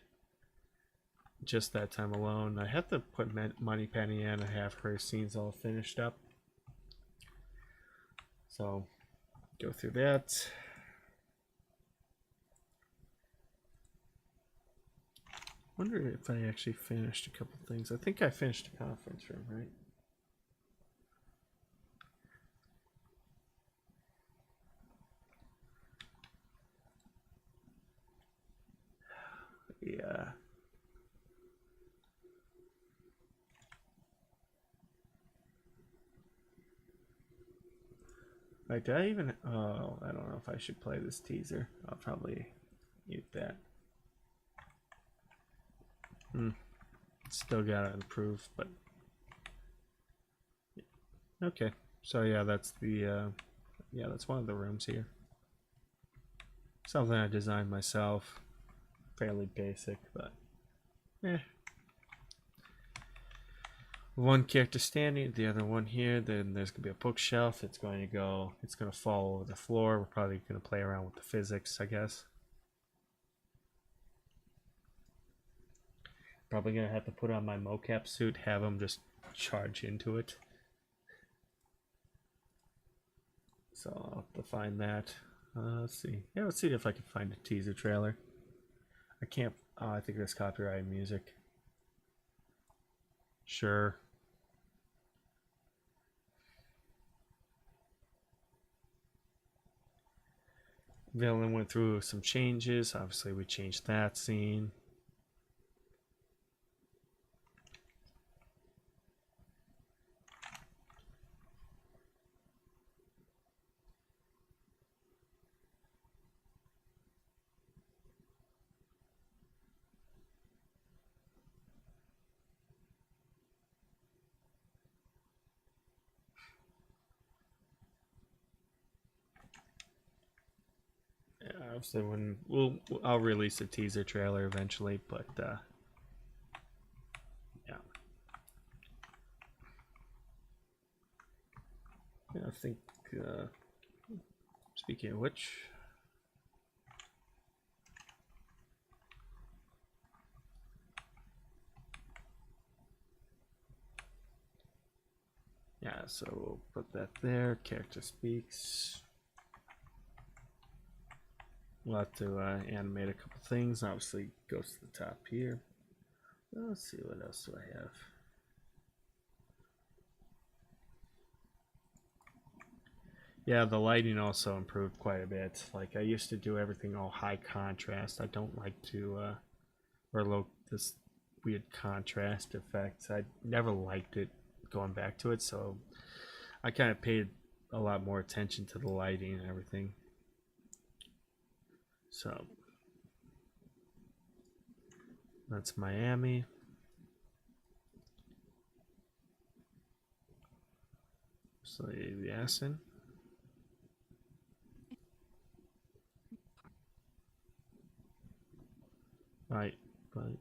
just that time alone. I have to put Money Penny in and have her scenes all finished up. So, go through that. Wonder if I actually finished a couple things. I think I finished the conference room, right? Yeah. Like, did I even... Oh, I don't know if I should play this teaser. I'll probably mute that. Still gotta improve, but... Okay. So, yeah, that's the... yeah, that's one of the rooms here. Something I designed myself. Fairly basic, but... Eh. One character standing, the other one here. Then there's gonna be a bookshelf. It's gonna fall over the floor. We're probably gonna play around with the physics, I guess. Probably gonna have to put on my mocap suit, have them just charge into it. So I'll have to find that. Let's see. Yeah, let's see if I can find a teaser trailer. I can't. Oh, I think there's copyrighted music. Sure. Villain went through some changes. Obviously, we changed that scene. Obviously, I'll release a teaser trailer eventually, but yeah. I think. Speaking of which, yeah. So we'll put that there. Character speaks. We'll have to animate a couple things. Obviously, goes to the top here. Let's see, what else do I have? Yeah, the lighting also improved quite a bit. Like, I used to do everything all high contrast. I don't like to, or this weird contrast effects. I never liked it going back to it, so I kind of paid a lot more attention to the lighting and everything. So that's Miami. So the Asin. Right, fine.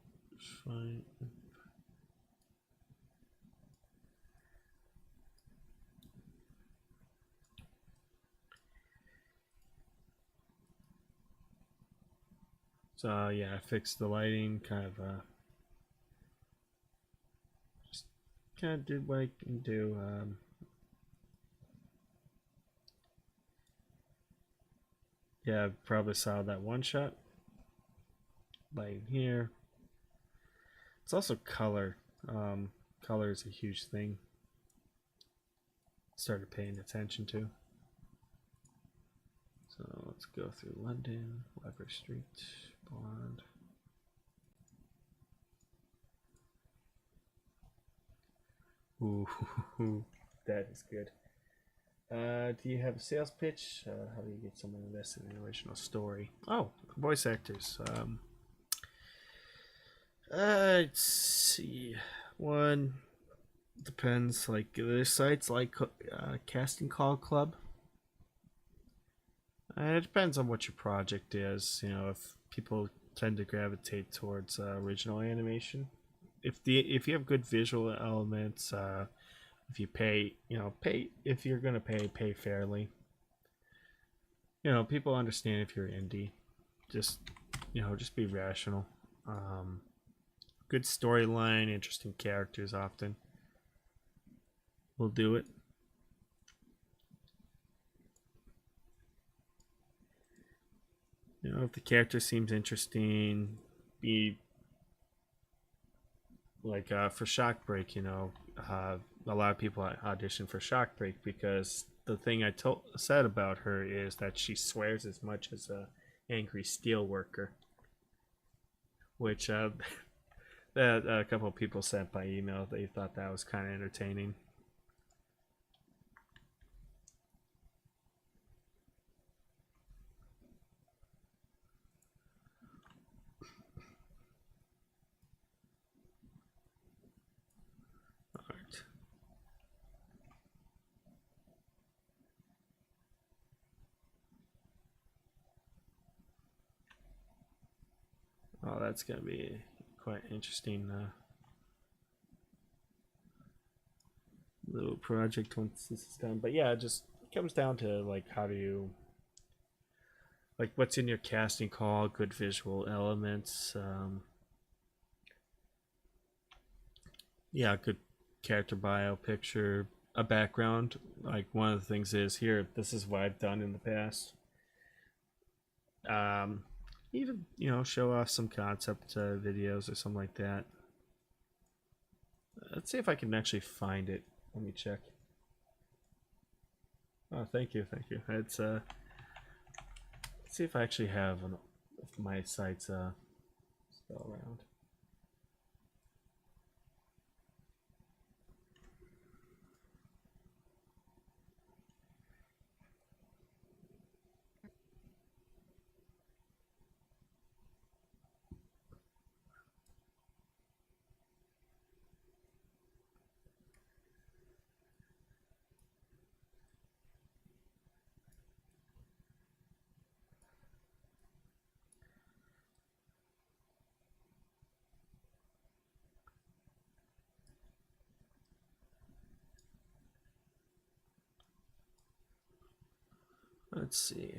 So yeah, I fixed the lighting, just kind of did what I can do. Yeah, probably saw that one shot. Lighting here. It's also color. Color is a huge thing. Started paying attention to. So let's go through London, Weber Street, blonde. Ooh, that is good. Do you have a sales pitch? How do you get someone invested in an original story? Oh, voice actors. Let's see. One depends. Like there's sites like Casting Call Club. It depends on what your project is. You know, if people tend to gravitate towards original animation. If you have good visual elements, if you pay, pay if you're gonna pay fairly. People understand if you're indie. Just just be rational. Um, Good storyline, interesting characters often will do it. If the character seems interesting, be like for Shockbreak. A lot of people audition for Shockbreak because the thing said about her is that she swears as much as a angry steel worker, which that a couple of people sent by email. They thought that was kind of entertaining. All right. Oh, that's gonna be quite interesting little project once this is done. But yeah, it just comes down to like how do you like what's in your casting call, good visual elements, yeah, good character bio, picture, a background. Like one of the things is here, this is what I've done in the past. Um, Even show off some concept videos or something like that. Let's see if I can actually find it. Let me check. Oh, thank you, thank you. It's let's see if I actually have if my site's spell around. Let's see.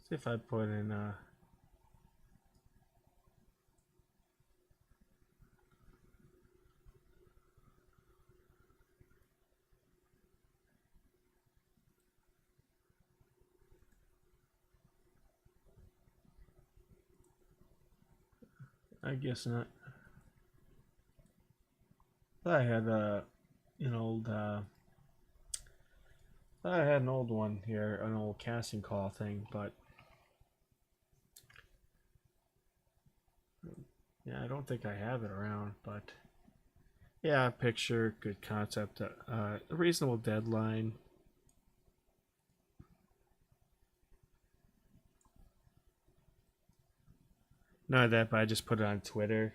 See if I put in I guess not. I had an old I had an old one here, an old casting call thing, but yeah, I don't think I have it around. But yeah, picture, good concept, a reasonable deadline. Not that, but I just put it on Twitter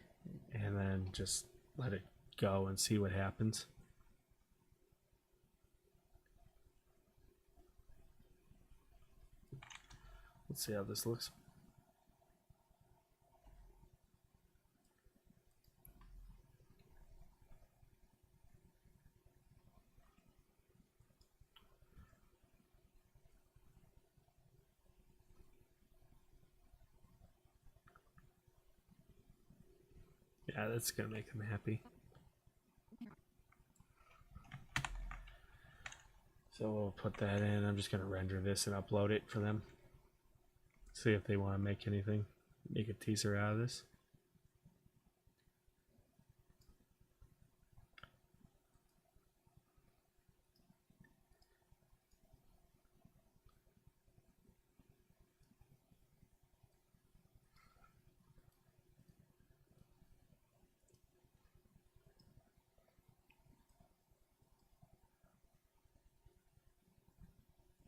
and then just let it go and see what happens. Let's see how this looks. Yeah, that's gonna make them happy. So we'll put that in. I'm just gonna render this and upload it for them. See if they want to make anything. Make a teaser out of this.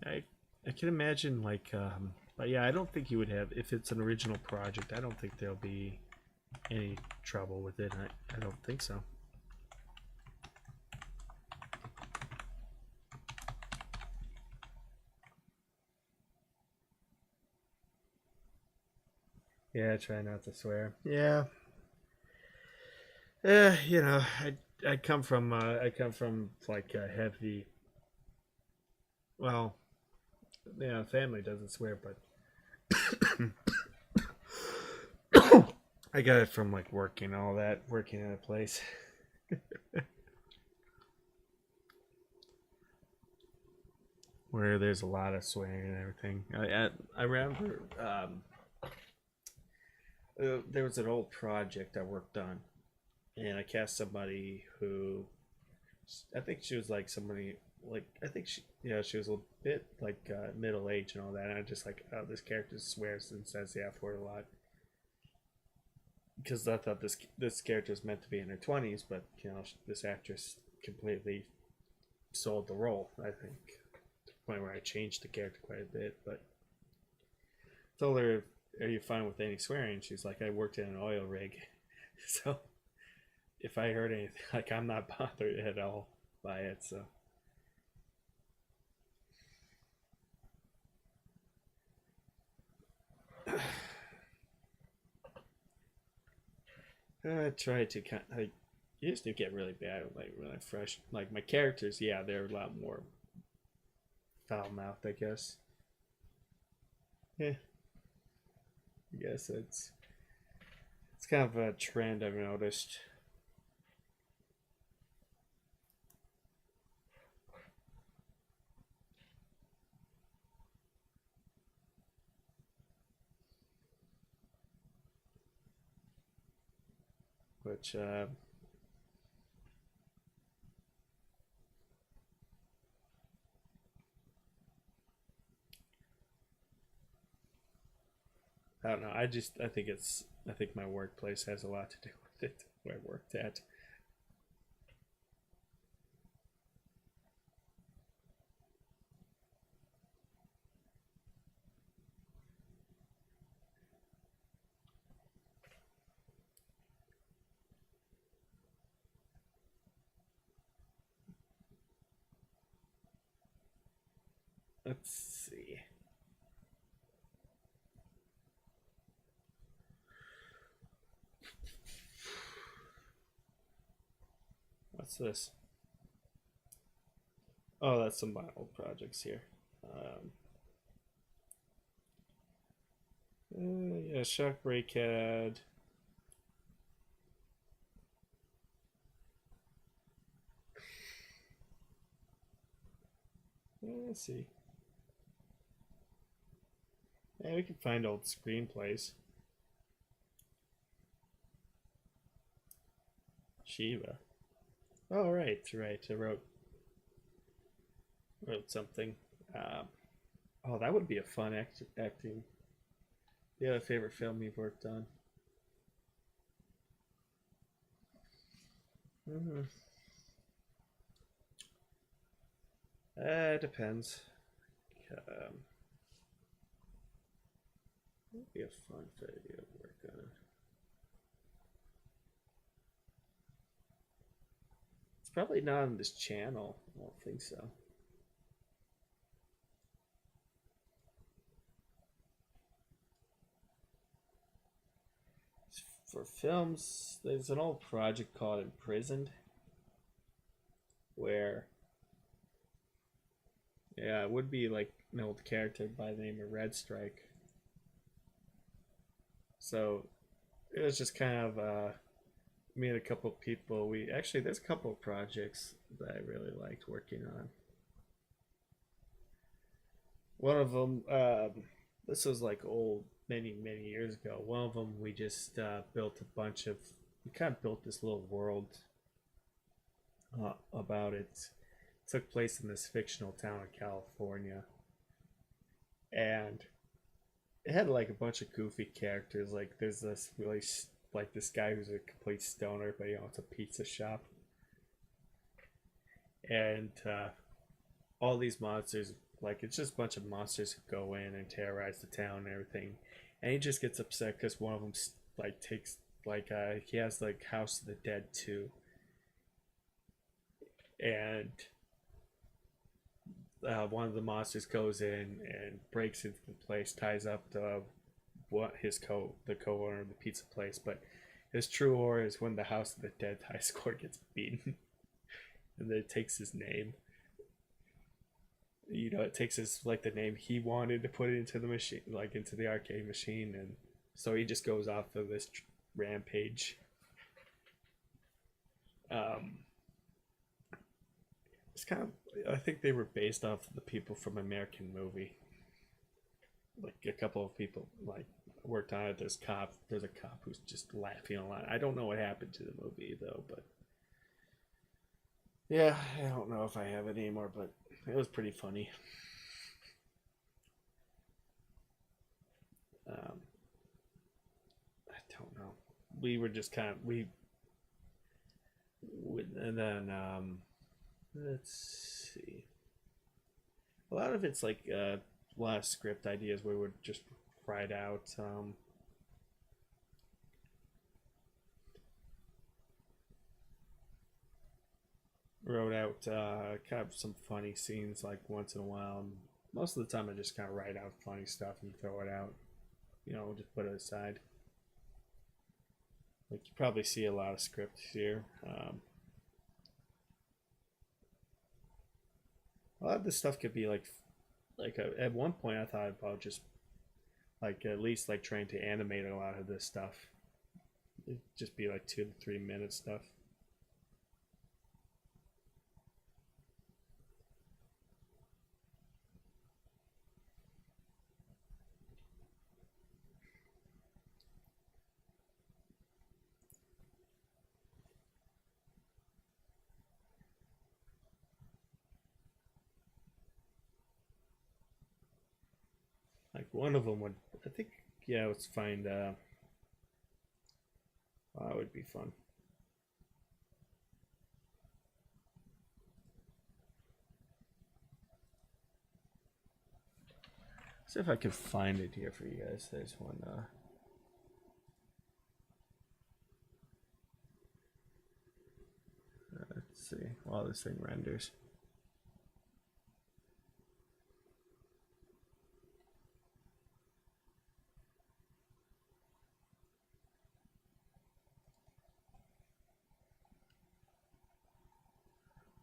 I I can imagine like, but yeah, I don't think you would have if it's an original project. I don't think there'll be any trouble with it. I don't think so. Yeah, try not to swear. Yeah, you know, I come from like a heavy. Well, yeah, family doesn't swear, but I got it from like working all that, working at a place where there's a lot of swearing and everything. I remember there was an old project I worked on, and I cast somebody who I think she was like somebody like I think she was a bit like middle age and all that. And I just like, oh, this character swears and says the F word a lot because I thought this character was meant to be in her 20s, but this actress completely sold the role. I think to the point where I changed the character quite a bit, but told her, "Are you fine with any swearing?" She's like, "I worked in an oil rig, so if I heard anything, like I'm not bothered at all by it." So I tried to kind of like it used to get really bad like when I fresh like my characters. Yeah, they're a lot more foul mouthed, I guess. Yeah, I guess it's kind of a trend I've noticed. Which I don't know. I think my workplace has a lot to do with it. Where I worked at. Let's see. What's this? Oh, that's some of my old projects here. Yeah, Shockbreak had. Let's see. Yeah, we can find old screenplays. Shiva. Oh, right, right. I wrote something. Um, oh, that would be a fun acting. The other favorite film you've worked on. Mm-hmm. It depends. Um, Would be a fun video to work on. It's probably not on this channel. I don't think so. For films, there's an old project called Imprisoned, where yeah, it would be like an old character by the name of Red Strike. So it was just kind of me and a couple of people. We actually there's a couple of projects that I really liked working on. One of them, this was like old, many years ago. One of them, we just built a bunch of. We kind of built this little world about it. It took place in this fictional town in California, and it had like a bunch of goofy characters. Like there's this really like this guy who's a complete stoner, but it's a pizza shop, and all these monsters like it's just a bunch of monsters who go in and terrorize the town and everything, and he just gets upset because one of them like takes like he has like House of the Dead too, and one of the monsters goes in and breaks into the place, ties up the what his the co-owner of the pizza place, but his true horror is when the House of the Dead high score gets beaten, and then it takes his name. You know, it takes his like the name he wanted to put it into the machine, like into the arcade machine, and so he just goes off of this rampage. Um, it's kind of, I think they were based off of the people from American Movie. Like a couple of people like worked on it. There's a cop who's just laughing a lot. I don't know what happened to the movie though, but yeah, I don't know if I have it anymore, but it was pretty funny. Um, I don't know. We were just kind of and then let's see. A lot of it's like a lot of script ideas where we would just write out. Wrote out kind of some funny scenes like once in a while. And most of the time, I just kind of write out funny stuff and throw it out. You know, just put it aside. Like you probably see a lot of scripts here. A lot of this stuff could be at one point I thought about just like at least like trying to animate a lot of this stuff. It'd just be like 2 to 3 minute stuff. Like one of them would, I think, yeah, let's find. Well, that would be fun. See if I can find it here for you guys. There's one. Let's see. While this thing renders.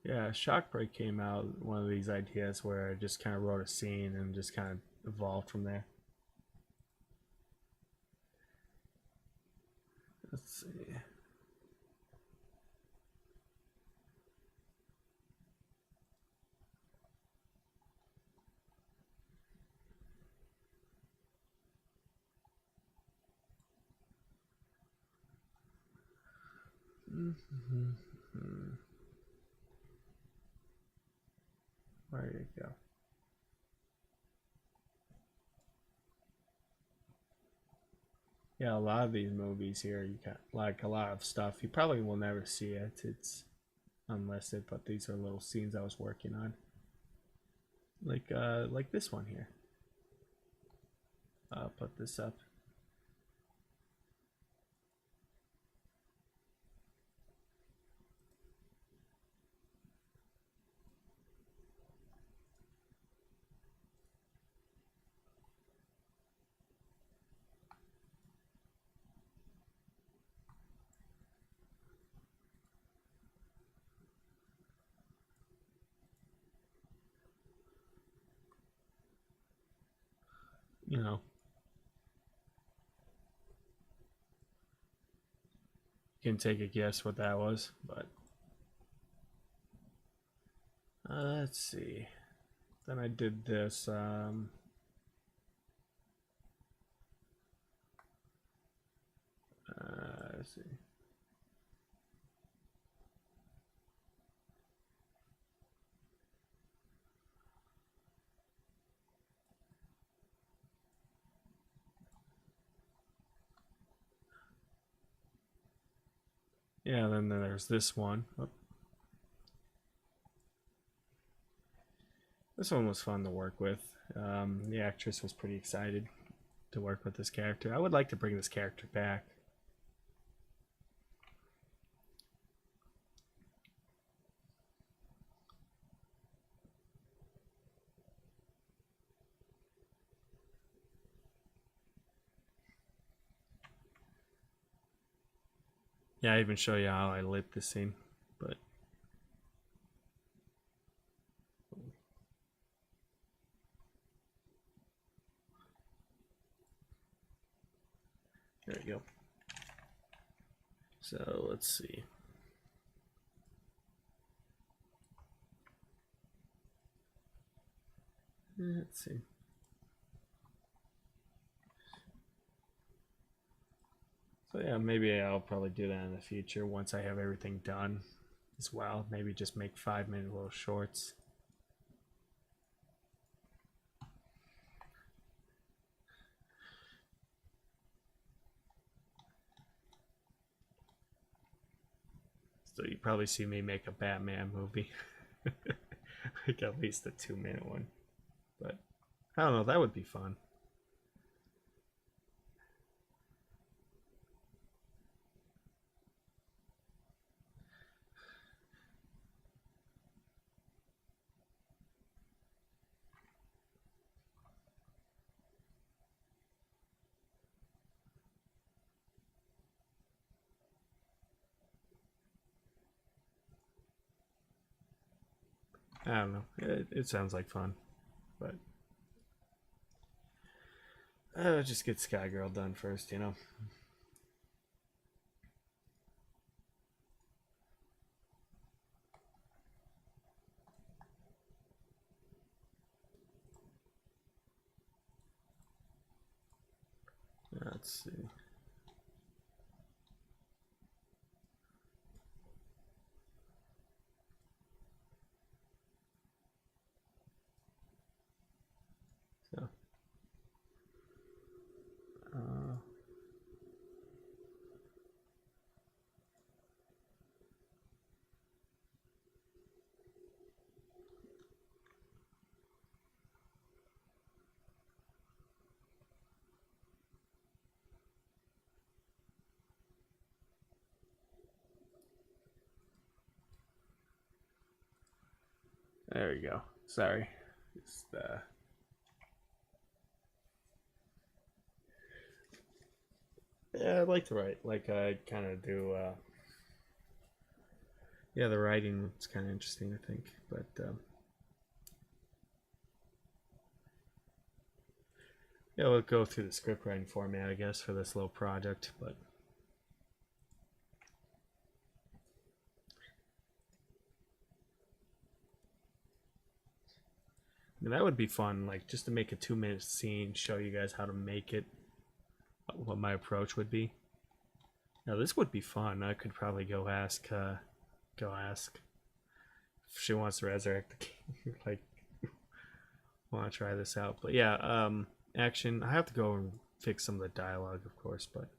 Yeah, Shockbreak came out one of these ideas where I just kind of wrote a scene and just kind of evolved from there. Let's see. Mm-hmm. Where did it go? Yeah, a lot of these movies here, you got like a lot of stuff. You probably will never see it. It's unlisted, but these are little scenes I was working on. Like this one here. I'll put this up. You know, you can take a guess what that was, but let's see. Then I did this. Let's see. Yeah, then there's this one. Oh. This one was fun to work with. The actress was pretty excited to work with this character. I would like to bring this character back. Yeah, I even show you how I lit this scene, but there you go. So let's see. Let's see. So yeah, maybe I'll probably do that in the future once I have everything done as well. Maybe just make 5-minute little shorts. So you probably see me make a Batman movie. Like at least a 2-minute one. But I don't know, that would be fun. I don't know. It sounds like fun, but just get Sky Girl done first, you know. Let's see. So, uh, there we go. Sorry. Just, yeah, I'd like to write. Like I kind of do. Yeah, the writing is kind of interesting, I think. But yeah, we'll go through the script writing format, I guess, for this little project. But I mean, that would be fun, like just to make a 2-minute scene, show you guys how to make it, what my approach would be. Now this would be fun. I could probably go ask if she wants to resurrect the king. Like, want to try this out. But yeah, action. I have to go and fix some of the dialogue, of course, but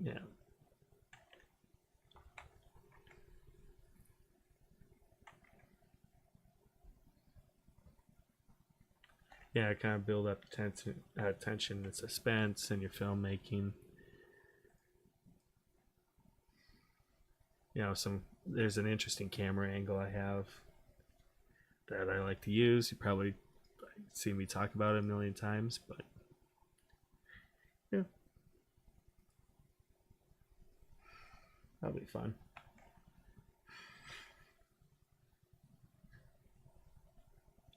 yeah. Yeah, kind of build up tension and suspense in your filmmaking. You know, there's an interesting camera angle I have that I like to use. You probably see me talk about it a million times, but yeah, that'll be fun.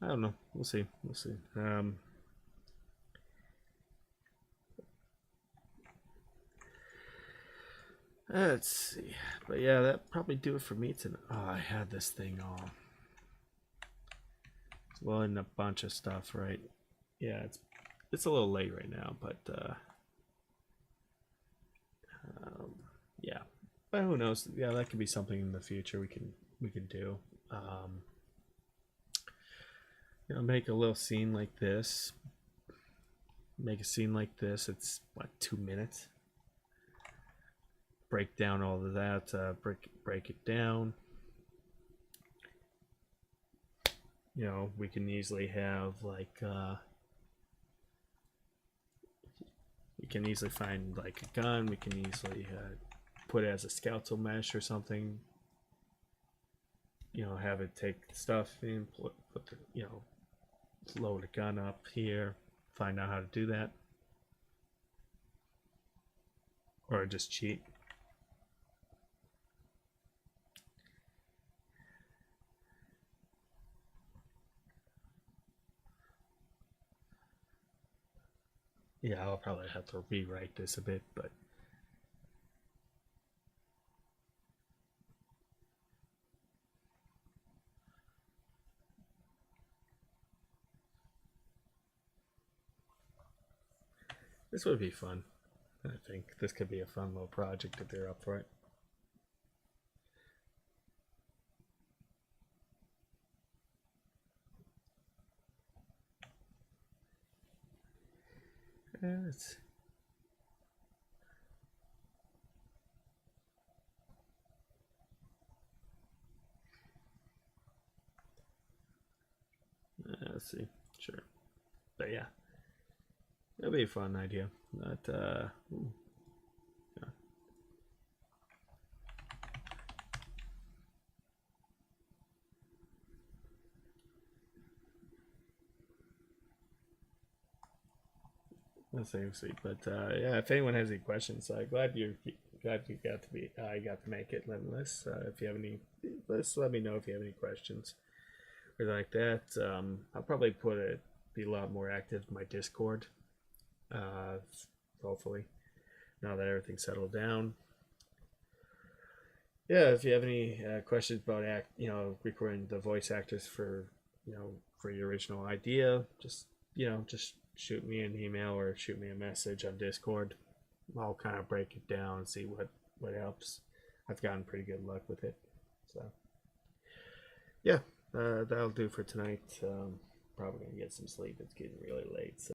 I don't know. We'll see. We'll see. Let's see. But yeah, that probably do it for me tonight. Oh, I had this thing all. Well, in a bunch of stuff, right? Yeah, it's a little late right now, but um, yeah. But who knows? Yeah, that could be something in the future we can do. Um, make a little scene like this. Make a scene like this. It's what, 2 minutes. Break down all of that. Break it down. We can easily have like we can easily find like a gun. We can easily put it as a skeletal mesh or something. Have it take stuff in, put the, load a gun up here, find out how to do that, or just cheat. Yeah, I'll probably have to rewrite this a bit, but this would be fun. I think this could be a fun little project if they're up for it. Let's let's see. Sure. But yeah, it'll be a fun idea. But yeah. Let's see. But yeah, if anyone has any questions, glad you got to be I got to make it limitless. If you have any, let me know if you have any questions or like that. I'll probably be a lot more active in my Discord. Uh, Hopefully, now that everything's settled down. Yeah, if you have any questions about recording the voice actors for your original idea, just shoot me an email or shoot me a message on Discord. I'll kind of break it down and see what helps. I've gotten pretty good luck with it. So yeah, that'll do for tonight. Probably gonna get some sleep. It's getting really late. So